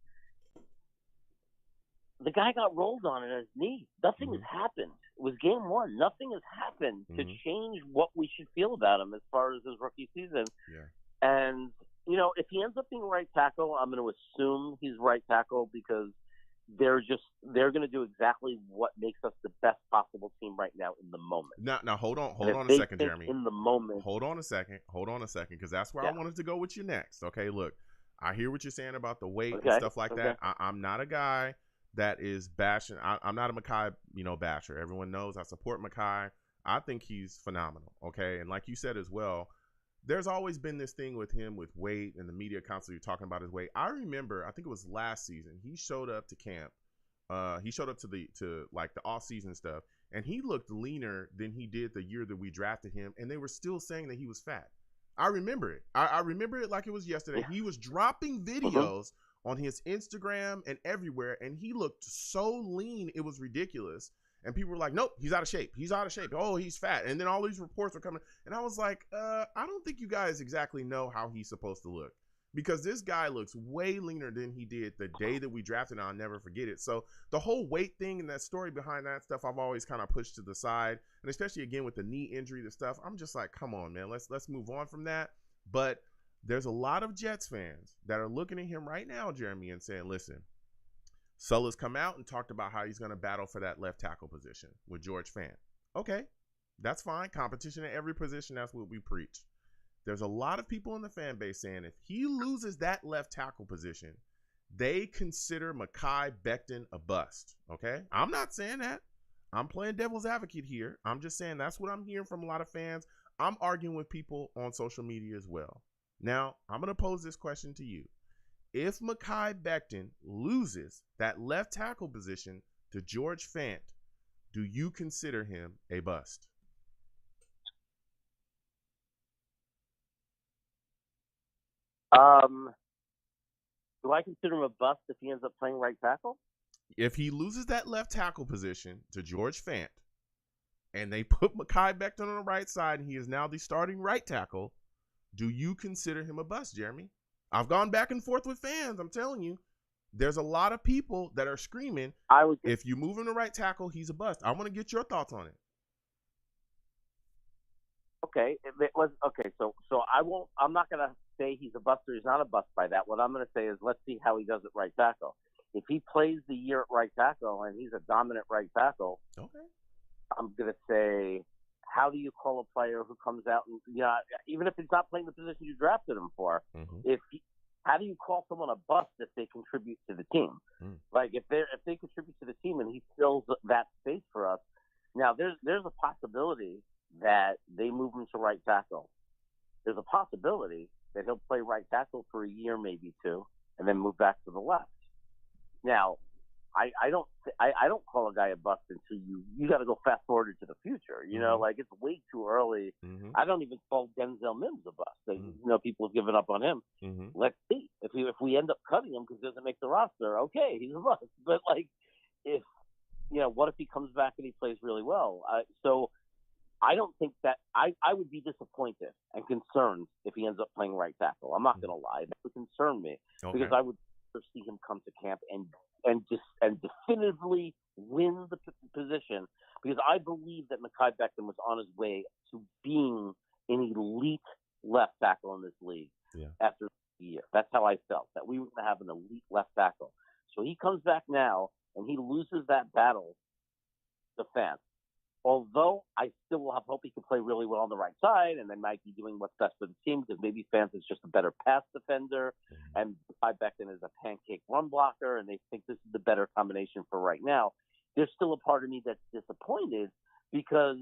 the guy got rolled on in his knee. Nothing has happened. It was game 1. Nothing has happened to change what we should feel about him as far as his rookie season. Yeah. And if he ends up being right tackle, I'm going to assume he's right tackle because they're going to do exactly what makes us the best possible team right now in the moment. Now hold on a second, Jeremy. In the moment. Hold on a second, because that's where I wanted to go with you next. Okay, look, I hear what you're saying about the weight and stuff like that. I'm not a guy that is bashing. I'm not a Makai, basher. Everyone knows I support Makai. I think he's phenomenal. Okay, and like you said as well, there's always been this thing with him with weight and the media constantly talking about his weight. I remember, I think it was last season, he showed up to camp. He showed up to the off-season stuff, and he looked leaner than he did the year that we drafted him, and they were still saying that he was fat. I remember it. I remember it like it was yesterday. Yeah. He was dropping videos on his Instagram and everywhere, and he looked so lean, it was ridiculous. And people were like, nope, he's out of shape. He's out of shape. Oh, he's fat. And then all these reports were coming. And I was like, I don't think you guys exactly know how he's supposed to look. Because this guy looks way leaner than he did the day that we drafted him. I'll never forget it. So the whole weight thing and that story behind that stuff, I've always kind of pushed to the side. And especially, again, with the knee injury, the stuff, I'm just like, come on, man. Let's move on from that. But there's a lot of Jets fans that are looking at him right now, Jeremy, and saying, listen, Sulla's come out and talked about how he's going to battle for that left tackle position with George Fant. Okay, that's fine. Competition at every position, that's what we preach. There's a lot of people in the fan base saying if he loses that left tackle position, they consider Makai Bechten a bust. Okay, I'm not saying that. I'm playing devil's advocate here. I'm just saying that's what I'm hearing from a lot of fans. I'm arguing with people on social media as well. Now, I'm going to pose this question to you. If Makai Bechten loses that left tackle position to George Fant, do you consider him a bust? Do I consider him a bust if he ends up playing right tackle? If he loses that left tackle position to George Fant, and they put Makai Bechten on the right side, and he is now the starting right tackle, do you consider him a bust, Jeremy? I've gone back and forth with fans. I'm telling you, there's a lot of people that are screaming, if you move him to right tackle, he's a bust. I want to get your thoughts on it. Okay, so I'm not going to say he's a bust or he's not a bust by that. What I'm going to say is let's see how he does at right tackle. If he plays the year at right tackle and he's a dominant right tackle, okay, I'm going to say, how do you call a player who comes out and, even if he's not playing the position you drafted him for, how do you call someone a bust if they contribute to the team? Like if they contribute to the team and he fills that space for us, now there's a possibility that they move him to right tackle. There's a possibility that he'll play right tackle for a year, maybe two, and then move back to the left. Now, I don't call a guy a bust until you got to go fast forward to the future. Like it's way too early. I don't even call Denzel Mims a bust. People have given up on him. Let's see if we end up cutting him because he doesn't make the roster. Okay, he's a bust. But like if what if he comes back and he plays really well? So I don't think that I would be disappointed and concerned if he ends up playing right tackle. I'm not going to lie. That would concern me because I would see him come to camp and definitively win the position because I believe that Makai Bechten was on his way to being an elite left tackle in this league after the year. That's how I felt, that we were going to have an elite left tackle. So he comes back now and he loses that battle to Fant. Although I still will have hope he can play really well on the right side, and they might be doing what's best for the team because maybe Fant is just a better pass defender, and Makai Bechten is a pancake run blocker, and they think this is the better combination for right now. There's still a part of me that's disappointed because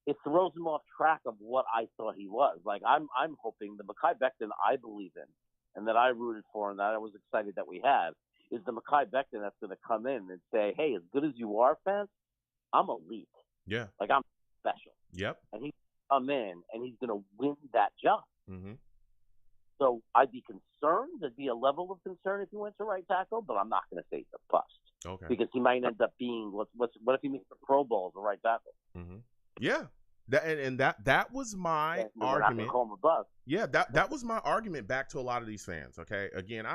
it throws him off track of what I thought he was. Like I'm hoping the Makai Bechten I believe in, and that I rooted for, and that I was excited that we had, is the Makai Bechten that's going to come in and say, "Hey, as good as you are, Fant, I'm elite." Yeah. Like I'm special. Yep. And he's come in and he's going to win that job. So I'd be concerned. There'd be a level of concern if he went to right tackle, but I'm not going to say it's a bust. Okay. Because he might end up being what if he makes the Pro Bowl as a right tackle? Yeah. That was my argument. We're not going to call him a bust. Yeah. That was my argument back to a lot of these fans. Okay. Again,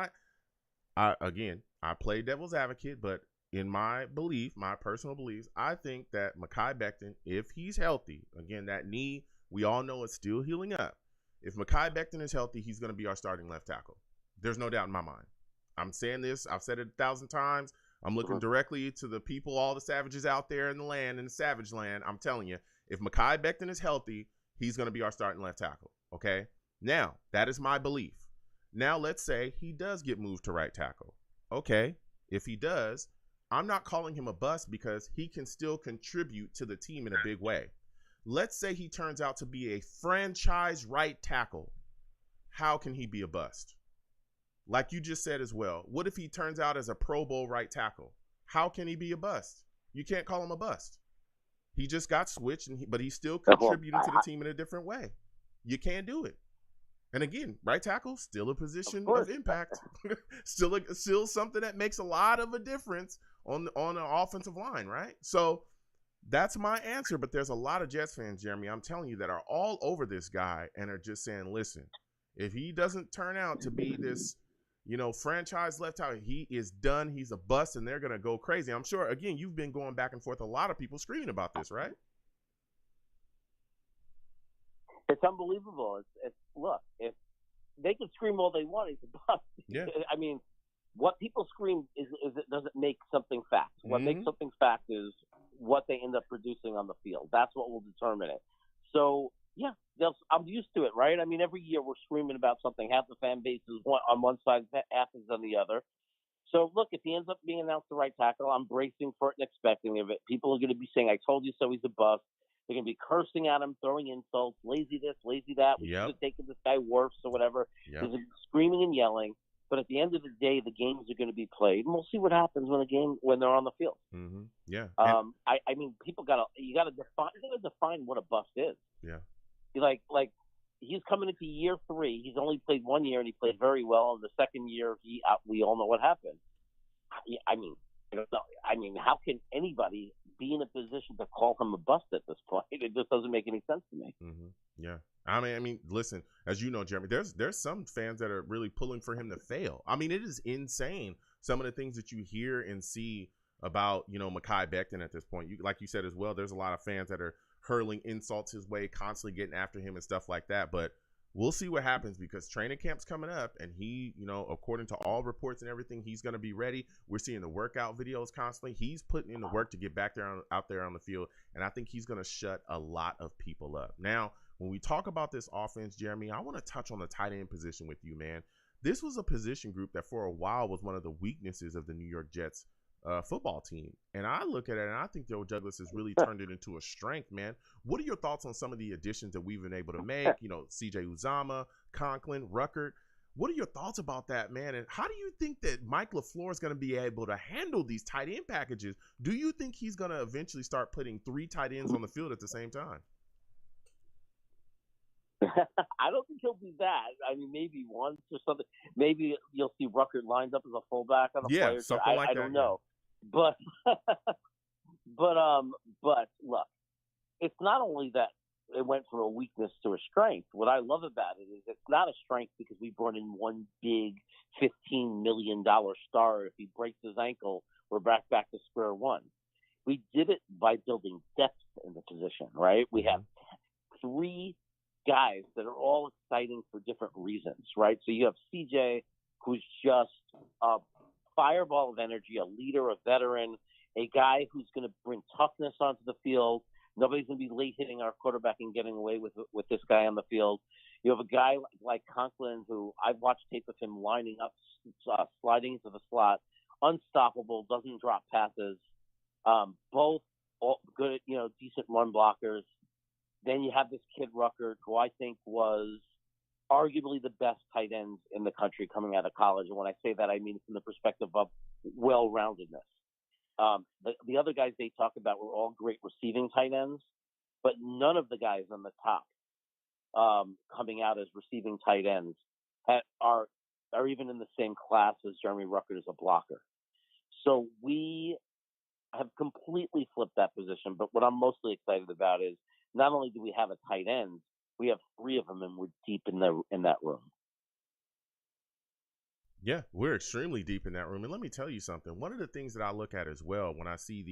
I play devil's advocate, but in my personal beliefs, I think that Makai Bechten, if he's healthy, again, that knee, we all know it's still healing up. If Makai Bechten is healthy, he's going to be our starting left tackle. There's no doubt in my mind. I'm saying this. I've said it 1,000 times. I'm looking directly to the people, all the savages out there in the land, in the savage land. I'm telling you, if Makai Bechten is healthy, he's going to be our starting left tackle. Okay? Now, that is my belief. Now, let's say he does get moved to right tackle. Okay. If he does, I'm not calling him a bust because he can still contribute to the team in a big way. Let's say he turns out to be a franchise right tackle. How can he be a bust? Like you just said as well. What if he turns out as a Pro Bowl right tackle? How can he be a bust? You can't call him a bust. He just got switched, but he's still contributing to the team in a different way. You can't do it. And again, right tackle, still a position Of of impact. still something that makes a lot of a difference on an offensive line, right? So that's my answer. But there's a lot of Jets fans, Jeremy, I'm telling you, that are all over this guy and are just saying, listen, if he doesn't turn out to be this, franchise left tackle, he is done. He's a bust, and they're going to go crazy. I'm sure, again, you've been going back and forth. A lot of people screaming about this, right? It's unbelievable. Look, if they can scream all they want, he's a bust. Yeah. I mean, what people scream is it doesn't make something fact. What makes something fact is what they end up producing on the field. That's what will determine it. So, yeah, I'm used to it, right? I mean, every year we're screaming about something. Half the fan base is on one side, half is on the other. So, look, if he ends up being announced the right tackle, I'm bracing for it and expecting of it. People are going to be saying, I told you so, he's a bust. They're going to be cursing at him, throwing insults, lazy this, lazy that. We should have taken this guy worse or whatever. Yep. There's screaming and yelling. But at the end of the day, the games are going to be played, and we'll see what happens when they're on the field. Mm-hmm. Yeah. I mean, you got to define what a bust is. Yeah. Like he's coming into year 3. He's only played 1 year, and he played very well. And the second year, we all know what happened. I mean, I don't know. I mean, how can anybody be in a position to call him a bust at this point? It just doesn't make any sense to me. Mm-hmm. Yeah. I mean, listen, as you know, Jeremy, there's some fans that are really pulling for him to fail. I mean, it is insane, some of the things that you hear and see about, Makai Bechten at this point. Like you said as well, there's a lot of fans that are hurling insults his way, constantly getting after him and stuff like that. But we'll see what happens, because training camp's coming up, and he, according to all reports and everything, he's going to be ready. We're seeing the workout videos constantly. He's putting in the work to get back there out there on the field, and I think he's going to shut a lot of people up. Now, when we talk about this offense, Jeremy, I want to touch on the tight end position with you, man. This was a position group that for a while was one of the weaknesses of the New York Jets football team. And I look at it, and I think Joe Douglas has really turned it into a strength, man. What are your thoughts on some of the additions that we've been able to make? C.J. Uzomah, Conklin, Rucker. What are your thoughts about that, man? And how do you think that Mike LaFleur is going to be able to handle these tight end packages? Do you think he's going to eventually start putting 3 tight ends on the field at the same time? I don't think he'll do that. I mean, maybe once or something. Maybe you'll see Rucker lined up as a fullback on a player. Something like that. I don't know. But look, it's not only that it went from a weakness to a strength. What I love about it is it's not a strength because we brought in one big $15 million star. If he breaks his ankle, we're back to square one. We did it by building depth in the position, right? We have 3 guys that are all exciting for different reasons, right? So you have CJ, who's just a fireball of energy, a leader, a veteran, a guy who's going to bring toughness onto the field. Nobody's going to be late hitting our quarterback and getting away with this guy on the field. You have a guy like Conklin, who I've watched tape of him lining up, sliding into the slot, unstoppable, doesn't drop passes, both all good, decent run blockers. Then you have this kid Rucker, who I think was arguably the best tight ends in the country coming out of college. And when I say that, I mean from the perspective of well-roundedness. The other guys they talk about were all great receiving tight ends, but none of the guys on the top coming out as receiving tight ends are even in the same class as Jeremy Rucker as a blocker. So we have completely flipped that position. But what I'm mostly excited about is not only do we have a tight end, we have 3 of them, and we're deep in that room. Yeah, we're extremely deep in that room. And let me tell you something. One of the things that I look at as well when I see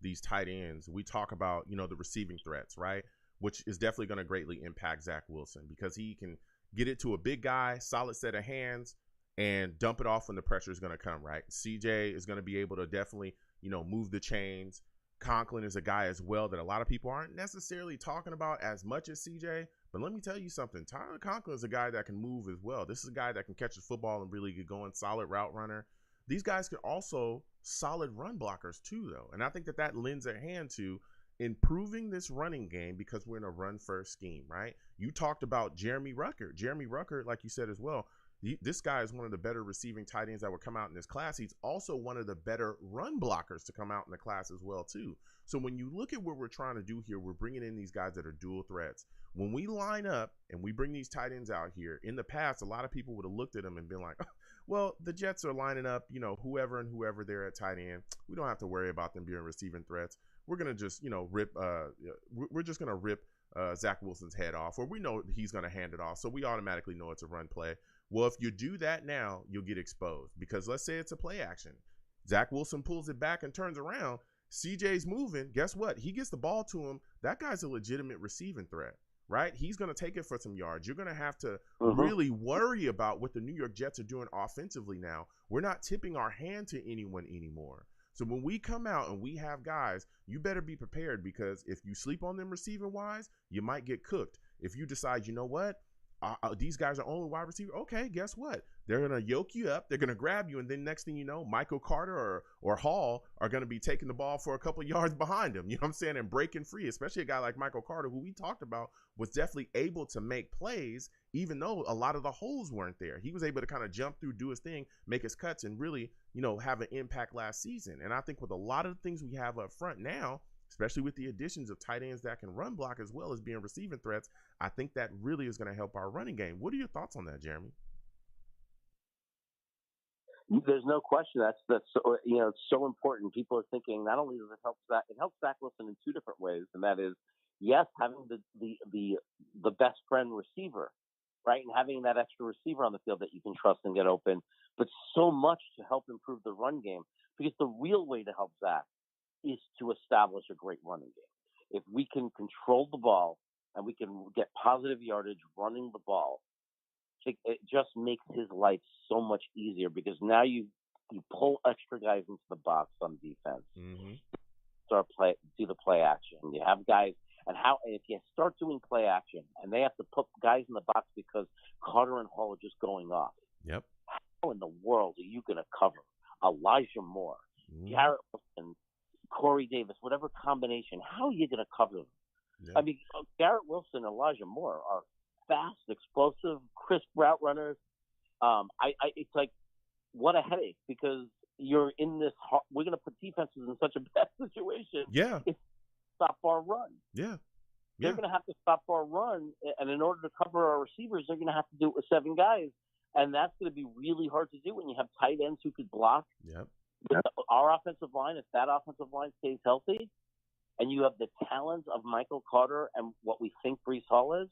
these tight ends, we talk about, the receiving threats, right? Which is definitely going to greatly impact Zach Wilson, because he can get it to a big guy, solid set of hands, and dump it off when the pressure is going to come, right? CJ is going to be able to definitely, move the chains. Conklin is a guy as well that a lot of people aren't necessarily talking about as much as CJ. But let me tell you something. Tyler Conklin is a guy that can move as well. This is a guy that can catch the football and really get going, solid route runner. These guys can also solid run blockers too, though. And I think that lends a hand to improving this running game, because we're in a run-first scheme, right? You talked about Jeremy Rucker. Jeremy Rucker, like you said as well, This guy is one of the better receiving tight ends that would come out in this class. He's also one of the better run blockers to come out in the class as well, too. So when you look at what we're trying to do here, we're bringing in these guys that are dual threats. When we line up and we bring these tight ends out here, in the past, a lot of people would have looked at them and been like, oh, well, the Jets are lining up, whoever and whoever they're at tight end. We don't have to worry about them being receiving threats. We're going to just, we're just going to rip Zach Wilson's head off, or we know he's going to hand it off. So we automatically know it's a run play. Well, if you do that now, you'll get exposed, because let's say it's a play action. Zach Wilson pulls it back and turns around. CJ's moving. Guess what? He gets the ball to him. That guy's a legitimate receiving threat, right? He's going to take it for some yards. You're going to have to really worry about what the New York Jets are doing offensively now. We're not tipping our hand to anyone anymore. So when we come out and we have guys, you better be prepared, because if you sleep on them receiving wise, you might get cooked. If you decide, you know what, these guys are only wide receiver, okay, guess what? They're going to yoke you up. They're going to grab you. And then next thing you know, Michael Carter or Hall are going to be taking the ball for a couple yards behind him. You know what I'm saying? And breaking free, especially a guy like Michael Carter, who we talked about was definitely able to make plays, even though a lot of the holes weren't there. He was able to kind of jump through, do his thing, make his cuts, and really, have an impact last season. And I think with a lot of the things we have up front now, especially with the additions of tight ends that can run block as well as being receiving threats, I think that really is going to help our running game. What are your thoughts on that, Jeremy? There's no question that's so, it's so important. People are thinking not only does it help Zach Wilson in two different ways, and that is, yes, having the best friend receiver, right, and having that extra receiver on the field that you can trust and get open, but so much to help improve the run game, because the real way to help Zach is to establish a great running game. If we can control the ball and we can get positive yardage running the ball, it just makes his life so much easier, because now you pull extra guys into the box on defense. Do the play action. You have guys, and if you start doing play action and they have to put guys in the box because Carter and Hall are just going off. Yep. How in the world are you going to cover Elijah Moore, Garrett Wilson, Corey Davis, whatever combination? How are you going to cover them? Yeah. I mean, Garrett Wilson and Elijah Moore are fast, explosive, crisp route runners. It's like, what a headache, because you're in this. We're going to put defenses in such a bad situation. Yeah. It's stop our run. Yeah. They're going to have to stop our run, and in order to cover our receivers, they're going to have to do it with 7 guys, and that's going to be really hard to do when you have tight ends who could block. Yep. Our offensive line, if that offensive line stays healthy, and you have the talents of Michael Carter and what we think Breece Hall is,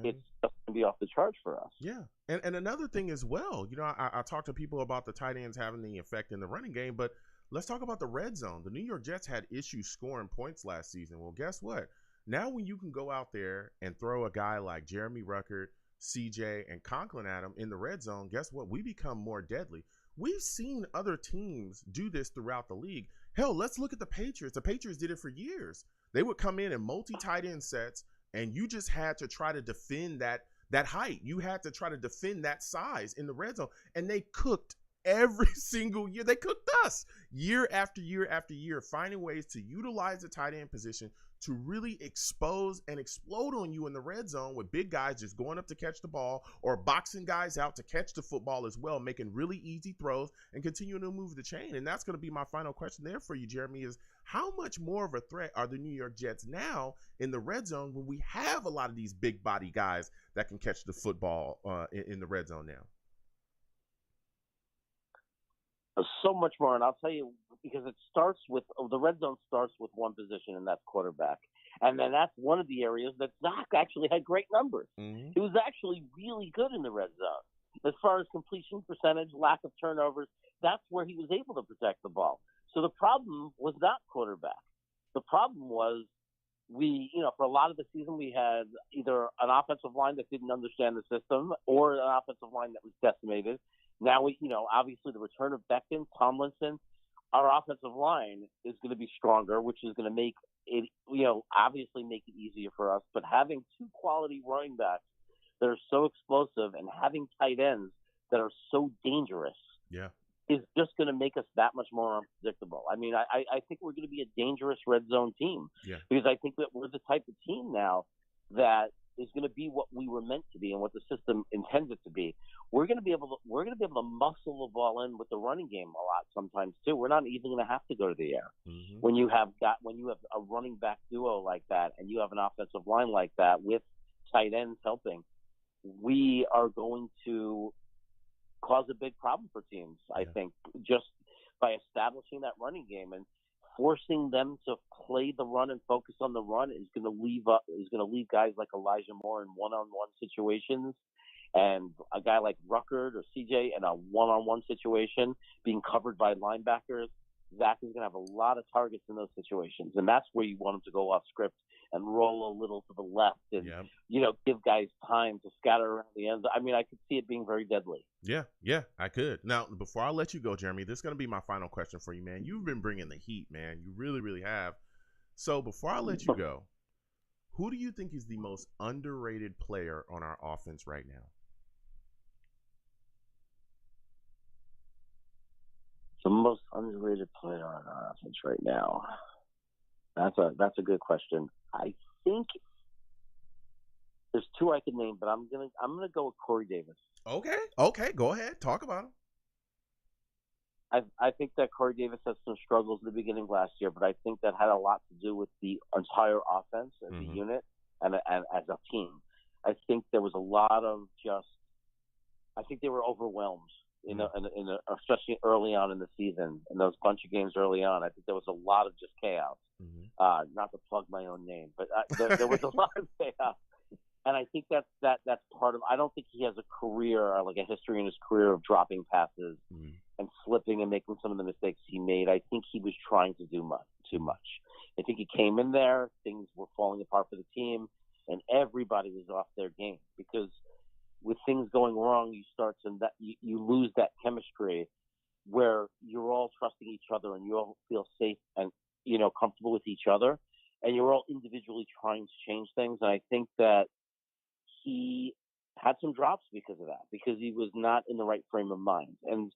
it's going to be off the charts for us. Yeah. And another thing as well, I talk to people about the tight ends having the effect in the running game, but let's talk about the red zone. The New York Jets had issues scoring points last season. Well, guess what? Now when you can go out there and throw a guy like Jeremy Rucker, CJ, and Conklin at him in the red zone, guess what? We become more deadly. We've seen other teams do this throughout the league. Hell, let's look at the Patriots. The Patriots did it for years. They would come in multi-tight end sets, and you just had to try to defend that height. You had to try to defend that size in the red zone, and they cooked every single year. They cooked us year after year after year, finding ways to utilize the tight end position to really expose and explode on you in the red zone, with big guys just going up to catch the ball or boxing guys out to catch the football as well, making really easy throws and continuing to move the chain. And that's going to be my final question there for you, Jeremy, is how much more of a threat are the New York Jets now in the red zone when we have a lot of these big body guys that can catch the football in the red zone now? So much more, and I'll tell you, because the red zone starts with one position, and that's quarterback. And then that's one of the areas that Zach actually had great numbers. He was actually really good in the red zone. As far as completion percentage, lack of turnovers, that's where he was able to protect the ball. So the problem was not quarterback. The problem was for a lot of the season, we had either an offensive line that didn't understand the system or an offensive line that was decimated. Now, obviously the return of Bechten, Tomlinson, our offensive line is going to be stronger, which is going to make it, obviously make it easier for us. But having 2 quality running backs that are so explosive and having tight ends that are so dangerous is just going to make us that much more unpredictable. I mean, I think we're going to be a dangerous red zone team because I think that we're the type of team now that is going to be what we were meant to be and what the system intends it to be. We're going to be able to muscle the ball in with the running game a lot sometimes too. We're not even going to have to go to the air. Mm-hmm. When you have a running back duo like that, and you have an offensive line like that with tight ends helping, we are going to cause a big problem for teams. I think just by establishing that running game and forcing them to play the run and focus on the run is going to leave guys like Elijah Moore in one-on-one situations, and a guy like Rucker or CJ in a one-on-one situation being covered by linebackers. Zach is going to have a lot of targets in those situations, and that's where you want him to go off script and roll a little to the left and give guys time to scatter around the ends. I mean, I could see it being very deadly. Yeah, I could. Now, before I let you go, Jeremy, this is going to be my final question for you, man. You've been bringing the heat, man. You really, really have. So before I let you go, who do you think is the most underrated player on our offense right now? The most underrated player on our offense right now. That's a good question. I think there's two I could name, but I'm gonna go with Corey Davis. Okay, go ahead, talk about him. I think that Corey Davis had some struggles at the beginning of last year, but I think that had a lot to do with the entire offense as a unit and as a team. I think there was a lot of I think they were overwhelmed. Especially early on in the season, in those bunch of games early on, I think there was a lot of just chaos. Not to plug my own name, but there was a lot of chaos, and I think that's part of. I don't think he has a career, like a history in his career of dropping passes and slipping and making some of the mistakes he made. I think he was trying to do too much. I think he came in there, things were falling apart for the team, and everybody was off their game because with things going wrong, you lose that chemistry where you're all trusting each other and you all feel safe and comfortable with each other, and you're all individually trying to change things. And I think that he had some drops because of that, because he was not in the right frame of mind. And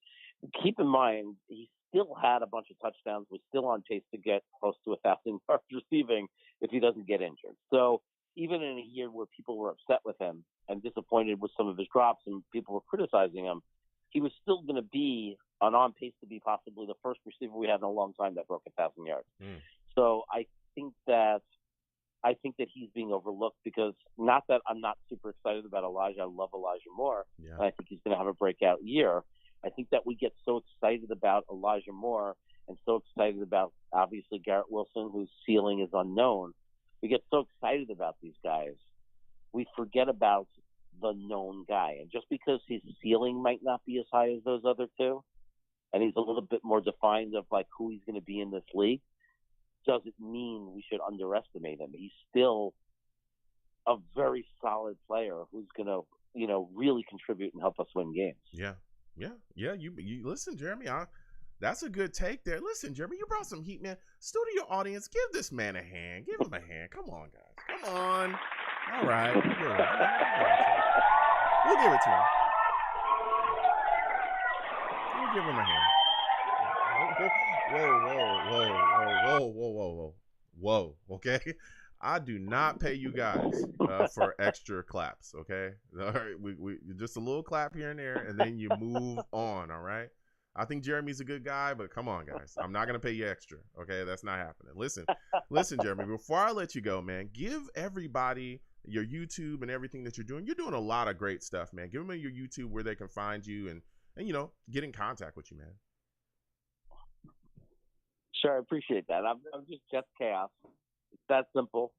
keep in mind, he still had a bunch of touchdowns, was still on pace to get close to 1,000 yards receiving if he doesn't get injured. So even in a year where people were upset with him and disappointed with some of his drops and people were criticizing him, he was still going to be on pace to be possibly the first receiver we had in a long time that broke 1,000 yards. So I think that he's being overlooked because not that I'm not super excited about Elijah. I love Elijah Moore. And I think he's going to have a breakout year. I think that we get so excited about Elijah Moore and so excited about, obviously, Garrett Wilson, whose ceiling is unknown. We get so excited about these guys, we forget about the known guy. And just because his ceiling might not be as high as those other two, and he's a little bit more defined of like who he's going to be in this league, doesn't mean we should underestimate him. He's still a very solid player who's going to, really contribute and help us win games. Yeah. You listen, Jeremy. That's a good take there. Listen, Jeremy, you brought some heat, man. Studio audience, give this man a hand. Give him a hand. Come on, guys. Come on. All right. We'll give it to him. We'll give him a hand. Whoa. Okay? I do not pay you guys for extra claps, okay? All right, we just a little clap here and there, and then you move on, all right? I think Jeremy's a good guy, but come on, guys. I'm not going to pay you extra, okay? That's not happening. Listen, Jeremy, before I let you go, man, give everybody your YouTube and everything that you're doing. You're doing a lot of great stuff, man. Give them your YouTube where they can find you and get in contact with you, man. Sure, I appreciate that. I'm just Jets Chaos. It's that simple.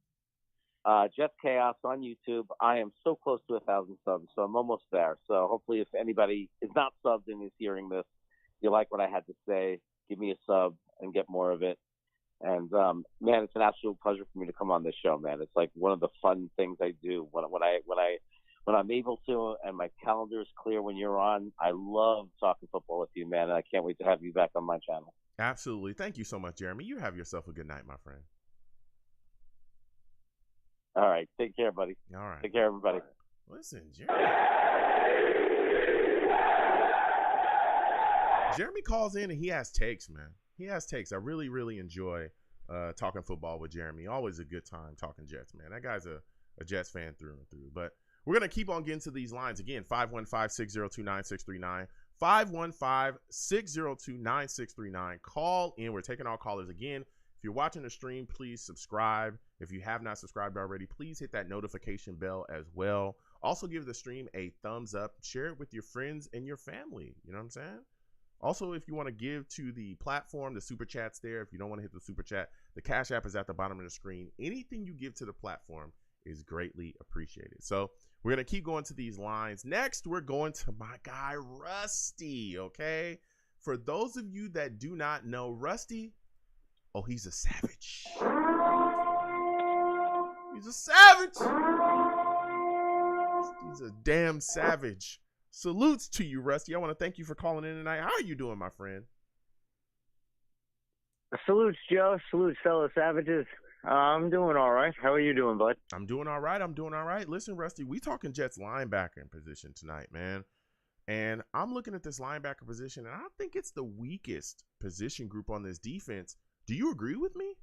Jets Chaos on YouTube. I am so close to 1,000 subs, so I'm almost there. So hopefully if anybody is not subbed and is hearing this, you like what I had to say, give me a sub and get more of it. And, man, it's an absolute pleasure for me to come on this show, man. It's like one of the fun things I do when I'm able to and my calendar is clear when you're on. I love talking football with you, man, and I can't wait to have you back on my channel. Absolutely. Thank you so much, Jeremy. You have yourself a good night, my friend. All right. Take care, buddy. All right. Take care, everybody. Listen, Jeremy calls in and he has takes, man. He has takes. I really, really enjoy talking football with Jeremy. Always a good time talking Jets, man. That guy's a Jets fan through and through. But we're going to keep on getting to these lines. Again, 515-602-9639. 515-602-9639. Call in. We're taking all callers again. If you're watching the stream, please subscribe. If you have not subscribed already, please hit that notification bell as well. Also, give the stream a thumbs up. Share it with your friends and your family. You know what I'm saying? Also, if you want to give to the platform, the super chat's there. If you don't want to hit the super chat, the Cash App is at the bottom of the screen. Anything you give to the platform is greatly appreciated. So we're going to keep going to these lines. Next, we're going to my guy, Rusty, okay? For those of you that do not know, Rusty, oh, he's a savage. He's a savage. He's a damn savage. Salutes to you, Rusty. I want to thank you for calling in tonight. How are you doing, my friend? Salutes, Joe. Salutes, fellow savages. I'm doing all right. How are you doing, bud? I'm doing all right. Listen, Rusty, we talking Jets linebacker position tonight, man. And I'm looking at this linebacker position, and I think it's the weakest position group on this defense. Do you agree with me?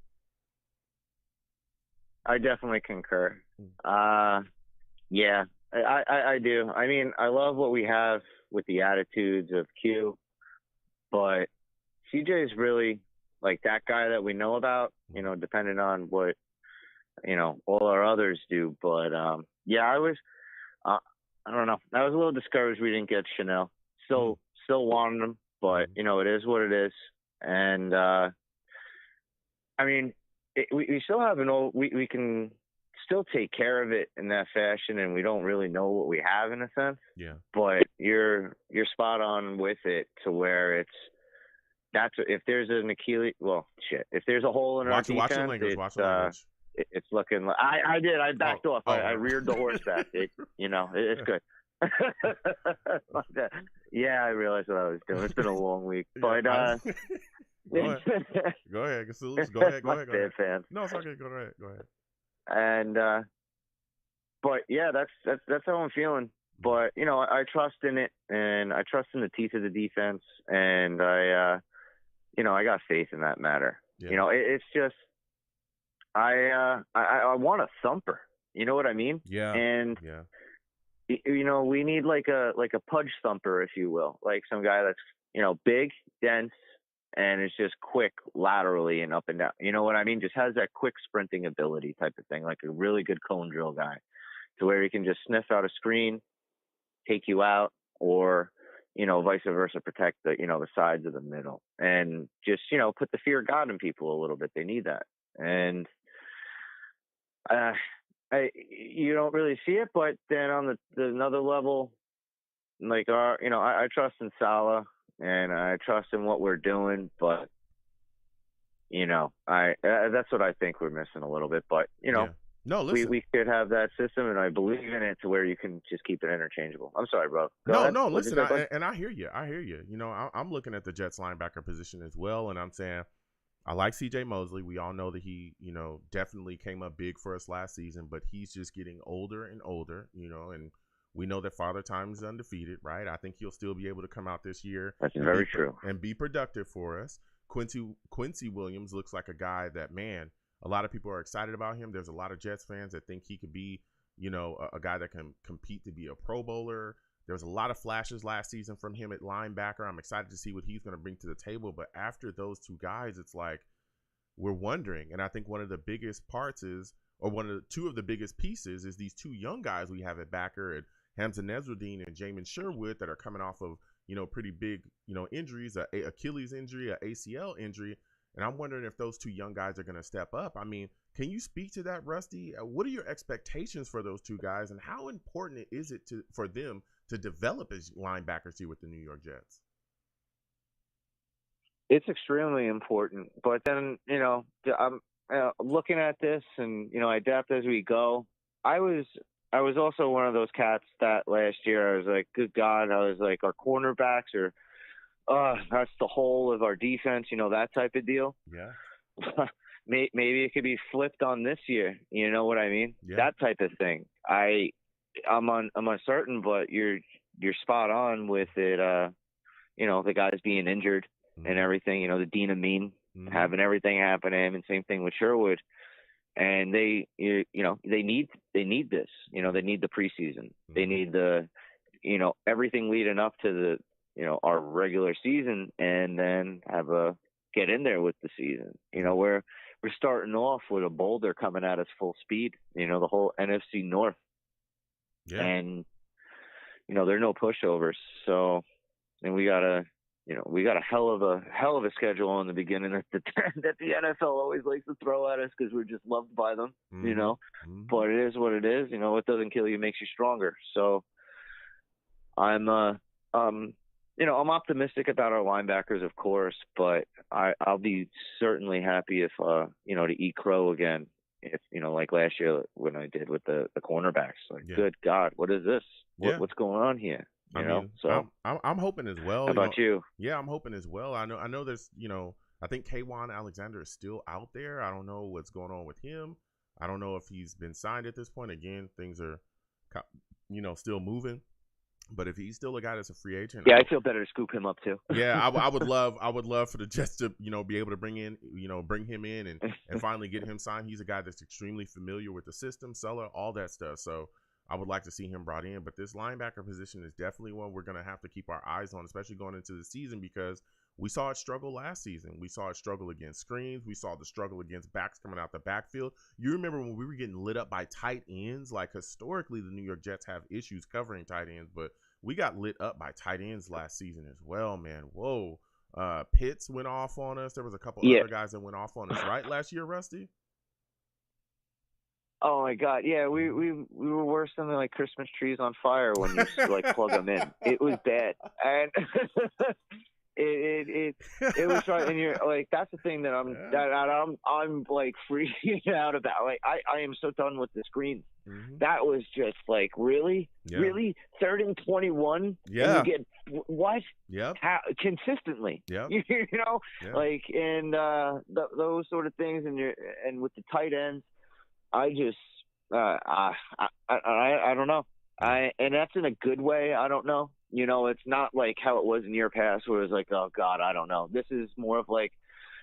I definitely concur. Yeah, I do. I mean, I love what we have with the attitudes of Q, but CJ is really like that guy that we know about, you know, depending on what, you know, all our others do. But, yeah, I don't know. I was a little discouraged we didn't get Chanel. Still wanted him, but, you know, it is what it is. And, I mean, we still have we can still take care of it in that fashion, and we don't really know what we have in a sense. Yeah. But you're spot on with it to where if there's an Achilles, if there's a hole in our defense, watch the language. It's looking. I did. I backed off. I reared the horse back. It's good. Yeah, I realized what I was doing. It's been a long week, but Go ahead. Go ahead. Go ahead. Fan. No, it's okay. Go ahead. And but yeah, that's how I'm feeling. But you know, I trust in it, and I trust in the teeth of the defense, and I got faith in that matter. Yeah. You know, it's just I want a thumper. You know what I mean? Yeah. And you know, we need like a pudge thumper, if you will, like some guy that's, you know, big, dense, and is just quick laterally and up and down. You know what I mean? Just has that quick sprinting ability type of thing, like a really good cone drill guy, to where he can just sniff out a screen, take you out, or, you know, vice versa, protect the, you know, the sides of the middle, and just, you know, put the fear of God in people a little bit. They need that. And you don't really see it, but then on the another level, like I trust in Salah, and I trust in what we're doing, but you know, that's what I think we're missing a little bit. But you know, No, listen. We could have that system, and I believe in it to where you can just keep it interchangeable. I'm sorry, bro. No, listen, I hear you. You know, I'm looking at the Jets linebacker position as well, and I'm saying I like CJ Mosley. We all know that he, you know, definitely came up big for us last season, but he's just getting older and older, you know, and we know that Father Time is undefeated, right? I think he'll still be able to come out this year. That's very true. And be productive for us. Quincy Williams looks like a guy that, man, a lot of people are excited about him. There's a lot of Jets fans that think he could be, you know, a guy that can compete to be a Pro Bowler. There was a lot of flashes last season from him at linebacker. I'm excited to see what he's going to bring to the table. But after those two guys, it's like we're wondering. And I think one of the biggest parts is, or two of the biggest pieces is these two young guys we have at backer, at Hamza Nesruddin and Jamin Sherwood, that are coming off of, you know, pretty big, you know, injuries, a Achilles injury, a ACL injury. And I'm wondering if those two young guys are going to step up. I mean, can you speak to that, Rusty? What are your expectations for those two guys, and how important is it for them to develop as linebackers here with the New York Jets? It's extremely important. But then, you know, I'm looking at this, and, you know, I adapt as we go. I was also one of those cats that last year I was like, good God, I was like, our cornerbacks are, that's the whole of our defense, you know, that type of deal. Yeah. Maybe it could be flipped on this year. You know what I mean? Yeah. That type of thing. I'm uncertain, but you're spot on with it. You know, the guys being injured and everything, you know, the Dean Amin having everything happen to him, and same thing with Sherwood. and they need this. They need the preseason. They need the everything leading up to the our regular season, and then get in there with the season. We're starting off with a boulder coming at us full speed. The whole NFC North, and there are no pushovers. So, and we got a hell of a schedule in the beginning that the NFL always likes to throw at us because we're just loved by them. But it is what it is. What doesn't kill you makes you stronger. So I'm I'm optimistic about our linebackers, of course, but I'll be certainly happy if to eat crow again. If like last year when I did with the cornerbacks. Good God, what is this? What's going on here? So I'm hoping as well. How about you? Yeah, I'm hoping as well. I know there's I think K'Wan Alexander is still out there. I don't know what's going on with him. I don't know if he's been signed at this point. Again, things are still moving. But if he's still a guy that's a free agent, I feel better to scoop him up too. Yeah, I would love for the Jets to be able to bring him in and finally get him signed. He's a guy that's extremely familiar with the system, Sulla, all that stuff. So I would like to see him brought in. But this linebacker position is definitely one we're going to have to keep our eyes on, especially going into the season, because we saw it struggle last season. We saw it struggle against screens. We saw the struggle against backs coming out the backfield. You remember when we were getting lit up by tight ends? Like, historically, the New York Jets have issues covering tight ends, but we got lit up by tight ends last season as well, man. Whoa. Pitts went off on us. There was a couple other guys that went off on us, right, last year, Rusty? Oh my God, yeah, we were worse than like Christmas trees on fire when you plug them in. It was bad, and it was right. And you're like, that's the thing that I'm like freaking out about. Like I am so done with the screens. Mm-hmm. That was just like really 3rd and 21. Yeah, and you get what? Yeah, consistently. Yeah, like and those sort of things, and with the tight ends. I just, I don't know. And that's in a good way. I don't know. It's not like how it was in year past where it was like, oh God, I don't know. This is more of like,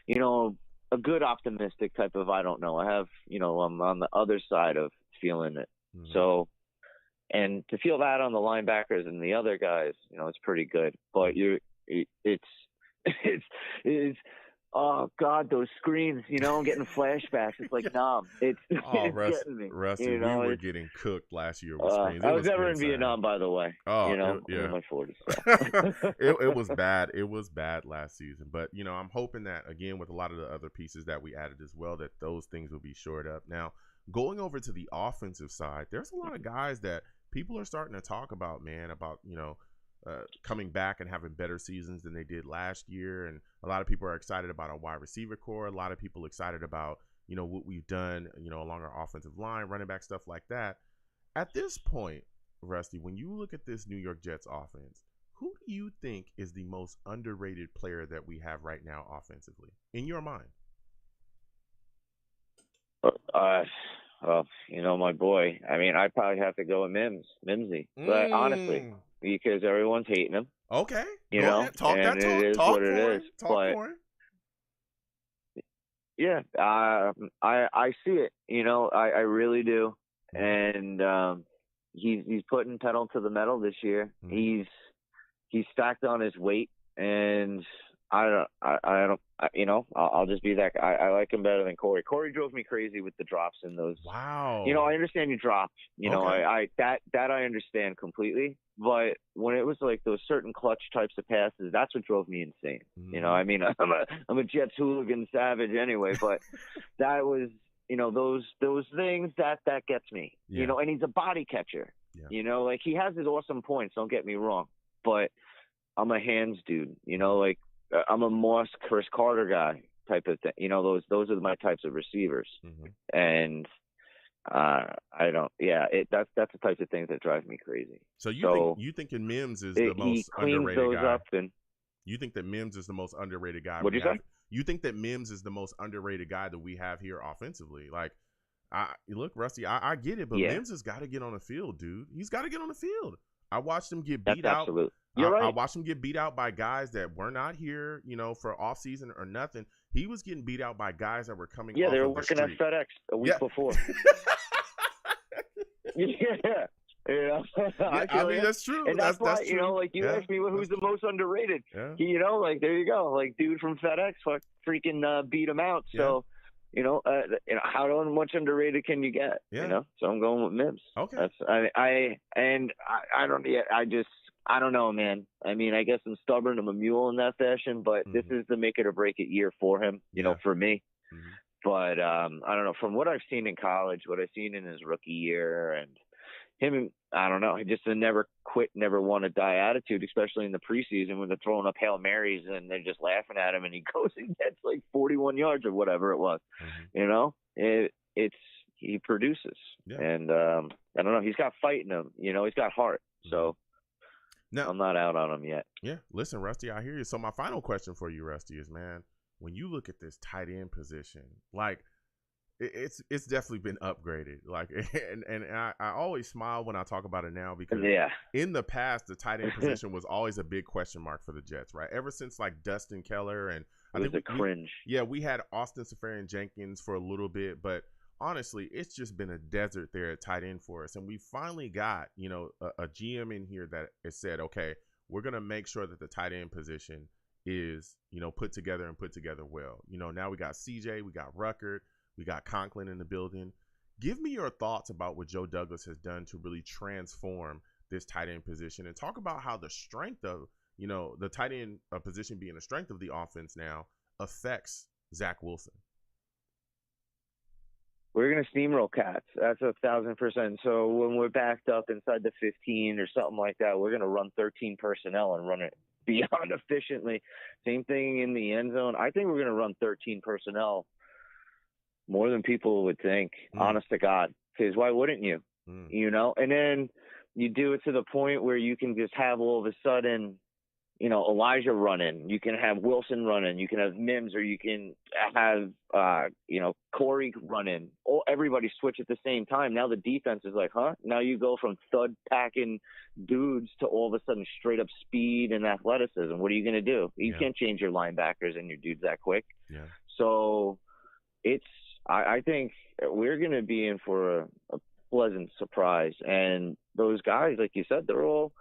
a good optimistic type of, I don't know. I have, I'm on the other side of feeling it. Mm-hmm. So, and to feel that on the linebackers and the other guys, it's pretty good. But it's oh God, those screens, I'm getting flashbacks. It's like, nah, it's getting me. Rusty, we were getting cooked last year with screens. I was never in Vietnam, by the way. Oh, I'm in my 40s. So. it was bad. It was bad last season. But, I'm hoping that, again, with a lot of the other pieces that we added as well, that those things will be shored up. Now, going over to the offensive side, there's a lot of guys that people are starting to talk about, man, about, coming back and having better seasons than they did last year. And a lot of people are excited about our wide receiver core. A lot of people excited about, what we've done, along our offensive line, running back, stuff like that. At this point, Rusty, when you look at this New York Jets offense, who do you think is the most underrated player that we have right now offensively, in your mind? Well, my boy. I mean, I'd probably have to go with Mimsy. But honestly, because everyone's hating him. Okay. Talk and it is what it is. But yeah, I see it. I really do. And he's putting pedal to the metal this year. Mm-hmm. He's stacked on his weight, and I don't. I'll just be that guy. I like him better than Corey. Corey drove me crazy with the drops in those. Wow. I understand you dropped. Okay. I I understand completely. But when it was like those certain clutch types of passes, that's what drove me insane. Mm-hmm. I mean, I'm a Jets hooligan savage anyway, but that was, those things that gets me. Yeah. And he's a body catcher. Yeah. Like he has his awesome points. Don't get me wrong, but I'm a hands dude. I'm a Moss, Chris Carter guy type of thing. Those are my types of receivers. Mm-hmm. And I don't. Yeah, that's the types of things that drive me crazy. So you think Mims is the most underrated guy? You think that Mims is the most underrated guy? What'd you say? You think that Mims is the most underrated guy that we have here offensively? Like, look, Rusty, I get it, but Mims has got to get on the field, dude. He's got to get on the field. I watched him get beat out. Absolutely. You're right. I watched him get beat out by guys that were not here, for off season or nothing. he was getting beat out by guys that were coming Yeah, off they were of the working at street. FedEx a week before. Yeah. I mean, that's true. And that's why, true. you know, like you asked me who's the most underrated. Yeah. You know, like there you go. Like dude from FedEx freaking beat him out. So, you know, how much underrated can you get? Yeah. You know? So I'm going with Mims. Okay. That's I don't know, man. I mean, I guess I'm stubborn. I'm a mule in that fashion, but this is the make it or break it year for him, you know, for me. But I don't know. From what I've seen in college, what I've seen in his rookie year, and him, I don't know. Just a never quit, never want to die attitude, especially in the preseason when they're throwing up Hail Marys and they're just laughing at him, and he goes and gets like 41 yards or whatever it was. You know, he produces, and I don't know. He's got fight in him. You know, he's got heart. So. No, I'm not out on him yet. Yeah, listen, Rusty, I hear you. So my final question for you, Rusty, is, man, when you look at this tight end position, like it's definitely been upgraded. Like, and I always smile when I talk about it now because in the past the tight end position was always a big question mark for the Jets, right? Ever since like Dustin Keller and I think it was a cringe. We had Austin Seferian-Jenkins for a little bit, but honestly, it's just been a desert there at tight end for us. And we finally got, you know, a GM in here that has said, okay, we're going to make sure that the tight end position is, you know, put together well. You know, now we got CJ, we got Rucker, we got Conklin in the building. Give me your thoughts about what Joe Douglas has done to really transform this tight end position, and talk about how the strength of, you know, the tight end position being the strength of the offense now affects Zach Wilson. We're going to steamroll cats. That's 1,000%. So when we're backed up inside the 15 or something like that, we're going to run 13 personnel and run it beyond efficiently. Same thing in the end zone. I think we're going to run 13 personnel more than people would think, honest to God. Because why wouldn't you? You know? And then you do it to the point where you can just have all of a sudden, you know, Elijah running. You can have Wilson running. You can have Mims, or you can have, you know, Corey running. Everybody switch at the same time. Now the defense is like, huh? Now you go from thud packing dudes to all of a sudden straight up speed and athleticism. What are you going to do? You can't change your linebackers and your dudes that quick. Yeah. So I think we're going to be in for a pleasant surprise. And those guys, like you said, they're all,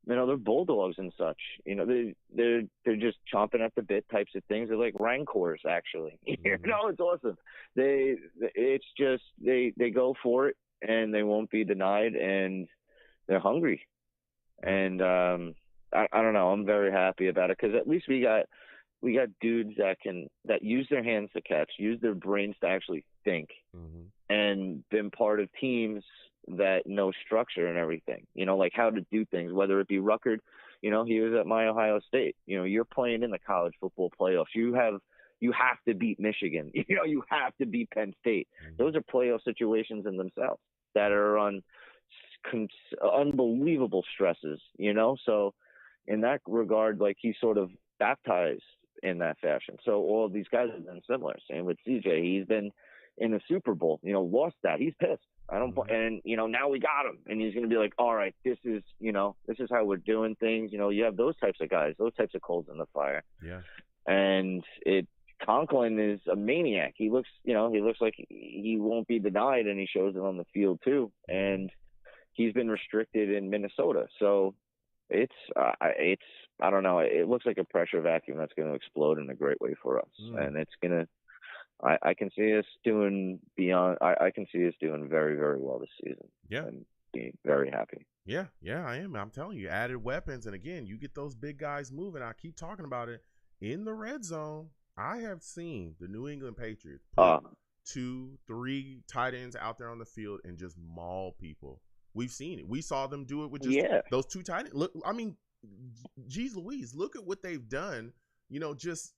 you know, they're bulldogs and such. You know, they're just chomping at the bit types of things. They're like rancors, actually. You know, it's awesome. They go for it, and they won't be denied, and they're hungry. And I don't know. I'm very happy about it because at least we got dudes that use their hands to catch, use their brains to actually think, and been part of teams that know structure and everything, you know, like how to do things, whether it be Rucker, you know, he was at my Ohio State, you know, you're playing in the college football playoffs. You have to beat Michigan, you know, you have to beat Penn State. Those are playoff situations in themselves that are on unbelievable stresses, you know? So in that regard, like he sort of baptized in that fashion. So all of these guys have been similar. Same with CJ. He's been in the Super Bowl, you know, lost that. He's pissed. And, you know, now we got him, and he's going to be like, all right, this is how we're doing things. You know, you have those types of guys, those types of coals in the fire. Yeah. And Conklin is a maniac. He looks like he won't be denied, and he shows it on the field too. And he's been restricted in Minnesota. So it's I don't know. It looks like a pressure vacuum that's going to explode in a great way for us. And it's going to, I can see us doing beyond. I can see us doing very, very well this season. Yeah, and being very happy. Yeah, I am. I'm telling you, added weapons, and again, you get those big guys moving. I keep talking about it in the red zone. I have seen the New England Patriots put 2-3 tight ends out there on the field and just maul people. We've seen it. We saw them do it with just those two tight ends. Look, I mean, geez Louise, look at what they've done. You know, just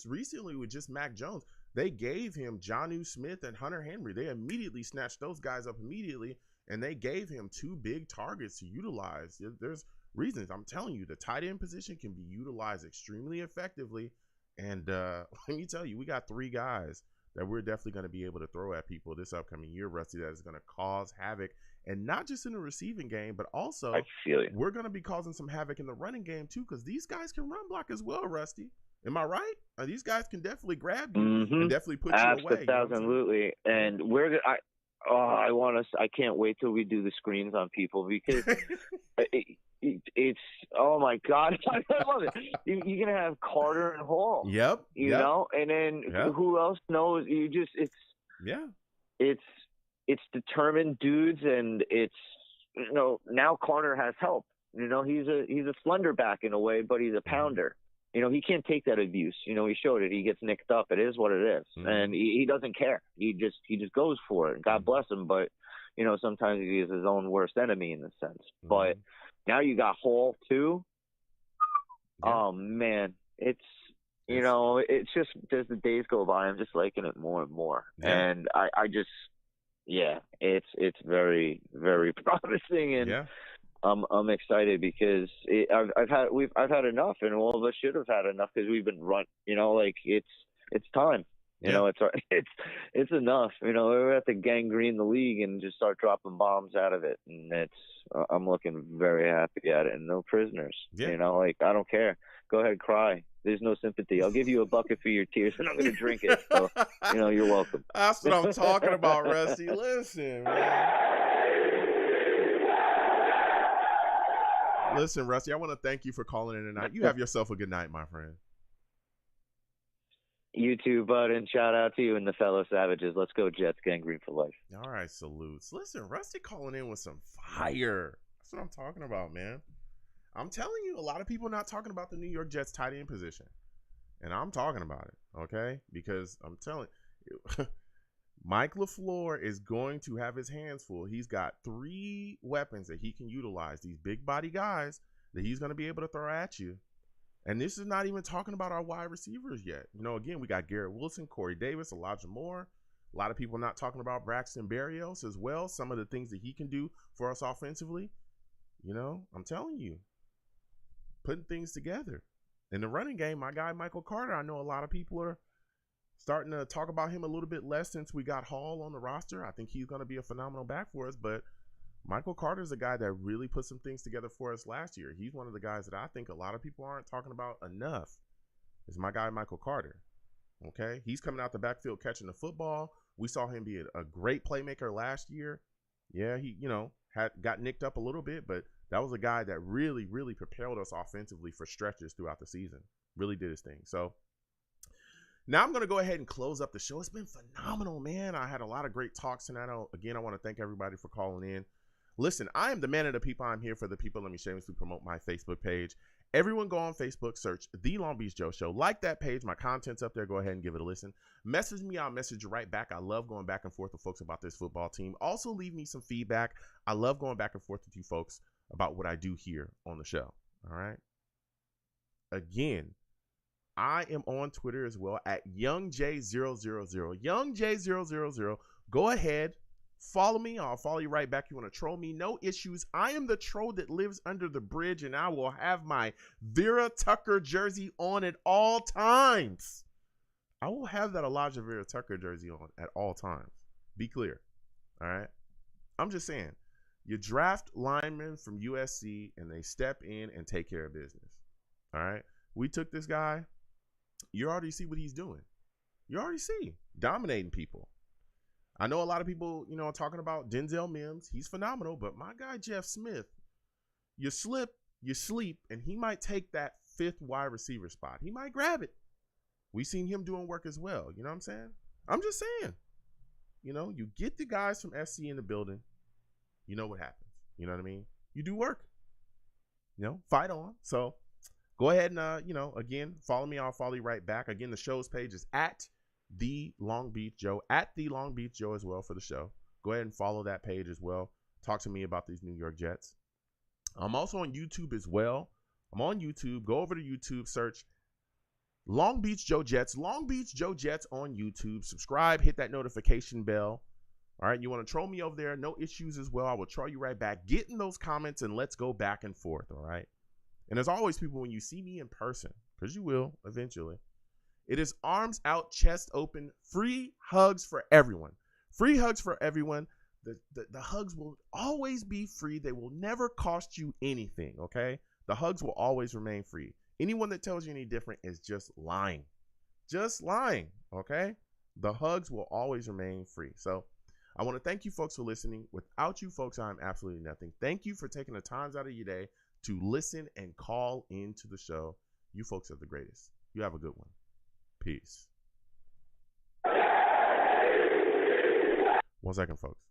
recently with just Mac Jones. They gave him Jonnu Smith and Hunter Henry. They immediately snatched those guys up immediately, and they gave him 2 big targets to utilize. There's reasons. I'm telling you, the tight end position can be utilized extremely effectively. And let me tell you, we got 3 guys that we're definitely going to be able to throw at people this upcoming year, Rusty, that is going to cause havoc. And not just in the receiving game, but also we're going to be causing some havoc in the running game, too, because these guys can run block as well, Rusty. Am I right? These guys can definitely grab you and definitely put you away. Absolutely. And I can't wait till we do the screens on people because it's oh my God, I love it. You're gonna have Carter and Hall. Yep. You know, and then who else knows? It's determined dudes, and it's now Carter has help. He's a slender back in a way, but he's a pounder. He can't take that abuse. He showed it. He gets nicked up. It is what it is. And he doesn't care. He just goes for it. God bless him. But, sometimes he is his own worst enemy in a sense. But now you got Hall too. Yeah. Oh man. It's just as the days go by, I'm just liking it more and more. Yeah. And I just, it's very, very promising. And I'm excited because I've had enough, and all of us should have had enough because we've been it's time. It's enough. We have to gangrene the league and just start dropping bombs out of it, and I'm looking very happy at it. And no prisoners. Yeah. I don't care. Go ahead, cry. There's no sympathy. I'll give you a bucket for your tears, and I'm going to drink it. So, you're welcome. That's what I'm talking about, Rusty. Listen, man. Listen, Rusty, I want to thank you for calling in tonight. You have yourself a good night, my friend. You too, bud, and shout out to you and the fellow Savages. Let's go, Jets. Gangrene for life. All right, salutes. Listen, Rusty calling in with some fire. That's what I'm talking about, man. I'm telling you, a lot of people are not talking about the New York Jets tight end position. And I'm talking about it, okay? Because I'm telling you, Mike LaFleur is going to have his hands full. He's got 3 weapons that he can utilize, these big body guys that he's going to be able to throw at you. And this is not even talking about our wide receivers yet. Again, we got Garrett Wilson, Corey Davis, Elijah Moore. A lot of people not talking about Braxton Berrios as well. Some of the things that he can do for us offensively. I'm telling you, putting things together. In the running game, my guy Michael Carter, I know a lot of people are starting to talk about him a little bit less since we got Hall on the roster. I think he's going to be a phenomenal back for us, but Michael Carter's a guy that really put some things together for us last year. He's one of the guys that I think a lot of people aren't talking about enough. Is my guy Michael Carter. Okay? He's coming out the backfield catching the football. We saw him be a great playmaker last year. Yeah, he, got nicked up a little bit, but that was a guy that really, really propelled us offensively for stretches throughout the season. Really did his thing. So now I'm going to go ahead and close up the show. It's been phenomenal, man. I had a lot of great talks tonight. Again, I want to thank everybody for calling in. Listen, I am the man of the people. I'm here for the people. Let me shamelessly promote my Facebook page. Everyone go on Facebook, search The Long Beach Joe Show. Like that page. My content's up there. Go ahead and give it a listen. Message me. I'll message you right back. I love going back and forth with folks about this football team. Also, leave me some feedback. I love going back and forth with you folks about what I do here on the show. All right. Again, I am on Twitter as well at YoungJ000. YoungJ000. Go ahead. Follow me. I'll follow you right back. You want to troll me? No issues. I am the troll that lives under the bridge, and I will have my Vera Tucker jersey on at all times. I will have that Elijah Vera Tucker jersey on at all times. Be clear. All right? I'm just saying. You draft linemen from USC, and they step in and take care of business. All right? We took this guy. You already see what he's doing. You already see. Dominating people. I know a lot of people, are talking about Denzel Mims. He's phenomenal, but my guy Jeff Smith, you slip, you sleep, and he might take that 5th wide receiver spot. He might grab it. We've seen him doing work as well. You know what I'm saying? I'm just saying. You get the guys from SC in the building. You know what happens. You know what I mean? You do work. Fight on. So go ahead and, again, follow me. I'll follow you right back. Again, the show's page is at The Long Beach Joe, at The Long Beach Joe as well for the show. Go ahead and follow that page as well. Talk to me about these New York Jets. I'm also on YouTube as well. I'm on YouTube. Go over to YouTube, search Long Beach Joe Jets, Long Beach Joe Jets on YouTube. Subscribe, hit that notification bell. All right, you want to troll me over there? No issues as well. I will troll you right back. Get in those comments and let's go back and forth, all right? And as always, people, when you see me in person, because you will eventually, it is arms out, chest open, free hugs for everyone. Free hugs for everyone. The hugs will always be free. They will never cost you anything, okay? The hugs will always remain free. Anyone that tells you any different is just lying. Just lying, okay? The hugs will always remain free. So I want to thank you folks for listening. Without you folks, I'm absolutely nothing. Thank you for taking the times out of your day to listen and call into the show. You folks are the greatest. You have a good one. Peace. 1 second, folks.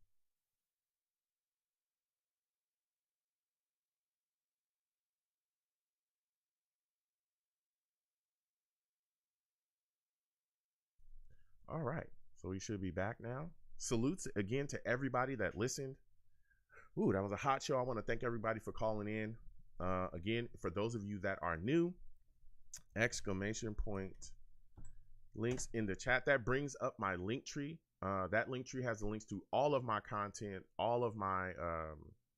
All right. So we should be back now. Salutes again to everybody that listened. Ooh, that was a hot show. I want to thank everybody for calling in. Again, for those of you that are new, ! Links in the chat. That brings up my link tree. That link tree has the links to all of my content, all of my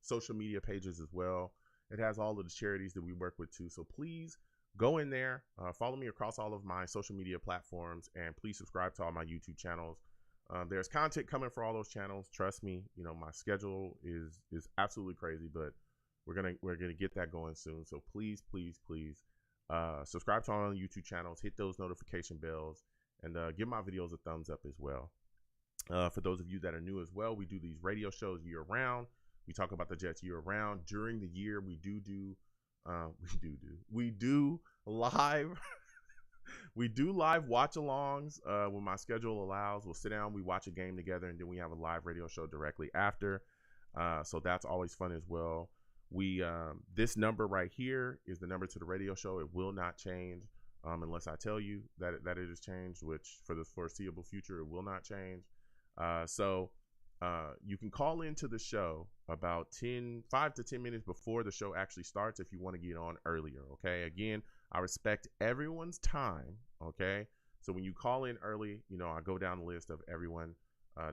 social media pages as well. It has all of the charities that we work with too. So please go in there, follow me across all of my social media platforms, and please subscribe to all my YouTube channels. There's content coming for all those channels. Trust me, you know, my schedule is absolutely crazy, but we're gonna get that going soon. So please subscribe to all the YouTube channels, hit those notification bells, and give my videos a thumbs up as well. For those of you that are new as well, we do these radio shows year round. We talk about the Jets year round. During the year, we do live we do live watch-alongs when my schedule allows. We'll sit down, we watch a game together, and then we have a live radio show directly after. So that's always fun as well. We this number right here is the number to the radio show. It will not change unless I tell you that it has changed, which for the foreseeable future it will not change. So you can call into the show about 5 to 10 minutes before the show actually starts if you want to get on earlier. Okay, again, I respect everyone's time. Okay, so when you call in early, you know, I go down the list of everyone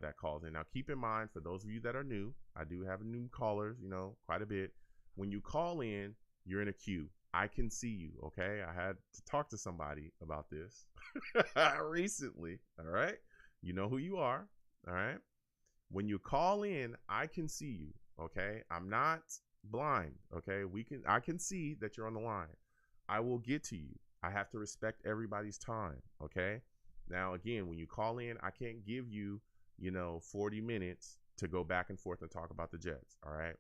that calls in. Now keep in mind, for those of you that are new, I do have new callers, you know, quite a bit. When you call in, you're in a queue. I can see you. Okay, I had to talk to somebody about this recently. All right, you know who you are. All right, when you call in, I can see you. Okay, I'm not blind. Okay, I can see that you're on the line. I will get to you. I have to respect everybody's time. Okay, now again, when you call in, I can't give you, you know, 40 minutes to go back and forth and talk about the Jets. All right,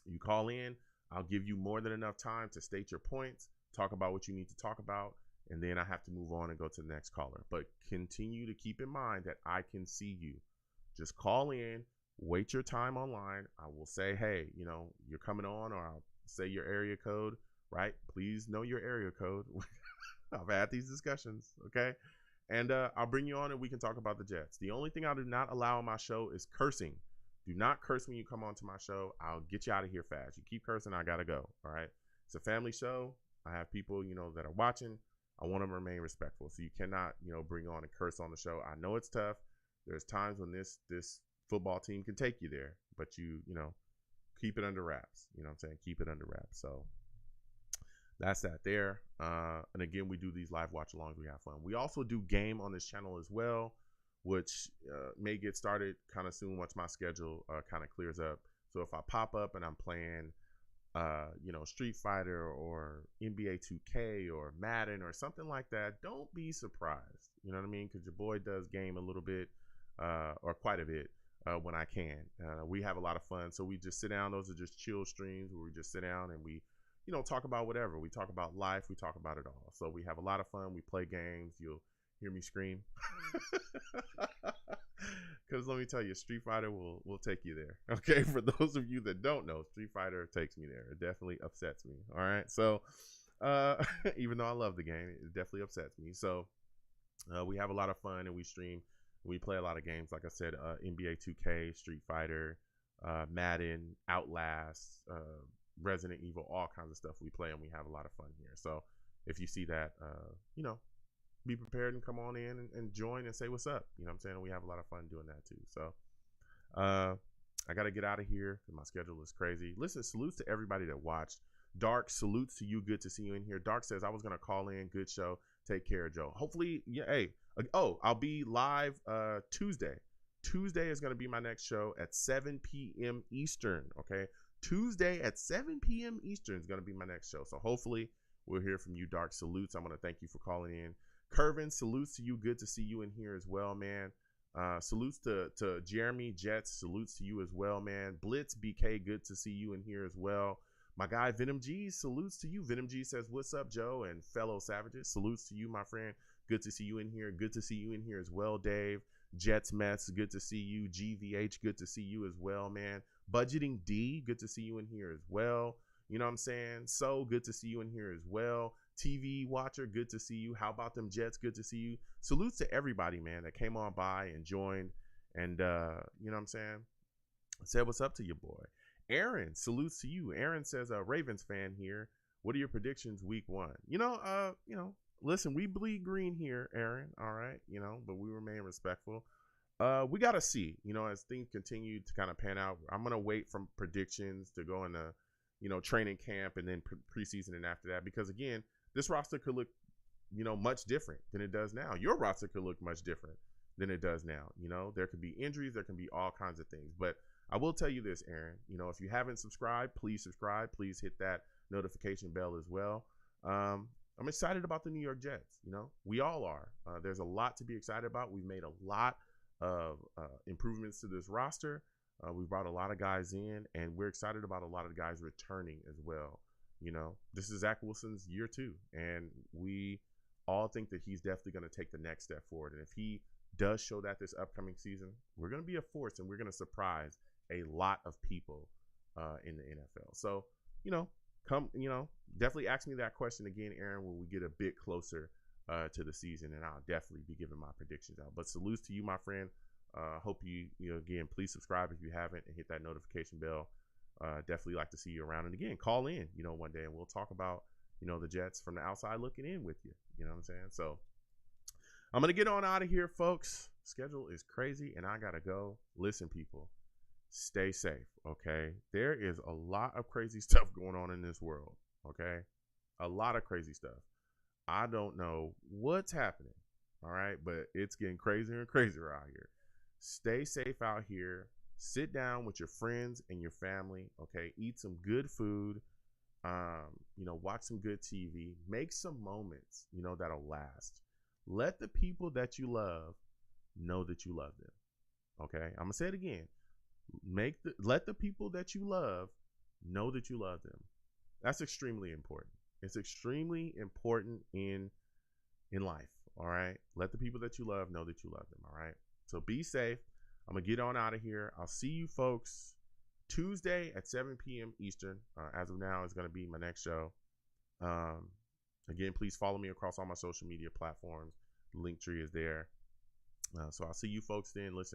you call in, I'll give you more than enough time to state your points, talk about what you need to talk about, and then I have to move on and go to the next caller. But continue to keep in mind that I can see you. Just call in, wait your time online. I will say, hey, you know, you're coming on, or I'll say your area code, right? Please know your area code. I've had these discussions, okay? And I'll bring you on and we can talk about the Jets. The only thing I do not allow on my show is cursing. Do not curse when you come onto my show. I'll get you out of here fast. You keep cursing, I gotta go, all right? It's a family show. I have people, you know, that are watching. I want them to remain respectful. So you cannot, you know, bring on and curse on the show. I know it's tough. There's times when this football team can take you there, but you know, keep it under wraps. You know what I'm saying? Keep it under wraps. So that's that there. And again, we do these live watch-alongs. We have fun. We also do game on this channel as well, which may get started kind of soon once my schedule kind of clears up. So if I pop up and I'm playing, you know, Street Fighter or NBA 2K or Madden or something like that, don't be surprised. You know what I mean? Because your boy does game a little bit or quite a bit when I can. We have a lot of fun. So we just sit down. Those are just chill streams where we just sit down and we, you know, talk about whatever. We talk about life. We talk about it all. So we have a lot of fun. We play games. You'll hear me scream. Because let me tell you, Street Fighter will take you there. Okay, for those of you that don't know, Street Fighter takes me there. It definitely upsets me. All right, so even though I love the game, it definitely upsets me. So we have a lot of fun and we stream. We play a lot of games, like I said, NBA 2K, Street Fighter, Madden, Outlast, Resident Evil, all kinds of stuff we play, and we have a lot of fun here. So if you see that, you know, be prepared and come on in and join and say what's up. You know what I'm saying? We have a lot of fun doing that too. So I got to get out of here because my schedule is crazy. Listen, salutes to everybody that watched. Dark, salutes to you. Good to see you in here. Dark says, I was going to call in. Good show. Take care, Joe. Hopefully, yeah. Hey, I'll be live Tuesday. Tuesday is going to be my next show at 7 p.m. Eastern. Okay. Tuesday at 7 p.m. Eastern is going to be my next show. So hopefully We'll hear from you, Dark. Salutes. I'm going to thank you for calling in. Curvin, salutes to you. Good to see you in here as well, man. Salutes to Jeremy Jets. Salutes to you as well, man. Blitz BK, good to see you in here as well. My guy Venom G, salutes to you. Venom G says, what's up, Joe and fellow savages? Salutes to you, my friend. Good to see you in here. Good to see you in here as well, Dave. Jets Mets, good to see you. GVH, good to see you as well, man. Budgeting D, good to see you in here as well. You know what I'm saying? So good to see you in here as well. TV Watcher, good to see you. How about them Jets? Good to see you. Salutes to everybody, man, that came on by and joined. And, you know what I'm saying? Said what's up to your boy. Aaron, salutes to you. Aaron says, Ravens fan here. What are your predictions week 1? Listen, we bleed green here, Aaron. All right. But we remain respectful. We got to see, as things continue to kind of pan out. I'm going to wait from predictions to go into, training camp and then preseason and after that, because again, this roster could look, much different than it does now. Your roster could look much different than it does now. There could be injuries, there can be all kinds of things. But I will tell you this, Aaron, if you haven't subscribed, please subscribe. Please hit that notification bell as well. I'm excited about the New York Jets. We all are. There's a lot to be excited about. We've made a lot of improvements to this roster. We've brought a lot of guys in, and we're excited about a lot of guys returning as well. This is Zach Wilson's year 2, and we all think that he's definitely going to take the next step forward. And if he does show that this upcoming season, we're going to be a force, and we're going to surprise a lot of people in the NFL. So, definitely ask me that question again, Aaron, when we get a bit closer to the season, and I'll definitely be giving my predictions out. But salutes to you, my friend. Hope you again, please subscribe if you haven't and hit that notification bell. Definitely like to see you around. And again, call in, one day, and we'll talk about, the Jets from the outside looking in with you. You know what I'm saying? So I'm going to get on out of here, folks. Schedule is crazy, and I got to go. Listen, people, stay safe, okay? There is a lot of crazy stuff going on in this world, okay? A lot of crazy stuff. I don't know what's happening, all right? But it's getting crazier and crazier out here. Stay safe out here. Sit down with your friends and your family, okay? Eat some good food. Watch some good TV. Make some moments, that'll last. Let the people that you love know that you love them, okay? I'm going to say it again. Let the people that you love know that you love them. That's extremely important. It's extremely important in life, all right? Let the people that you love know that you love them, all right? So be safe. I'm going to get on out of here. I'll see you folks Tuesday at 7 p.m. Eastern. As of now, is going to be my next show. Again, please follow me across all my social media platforms. The link tree is there. So I'll see you folks then. Listen.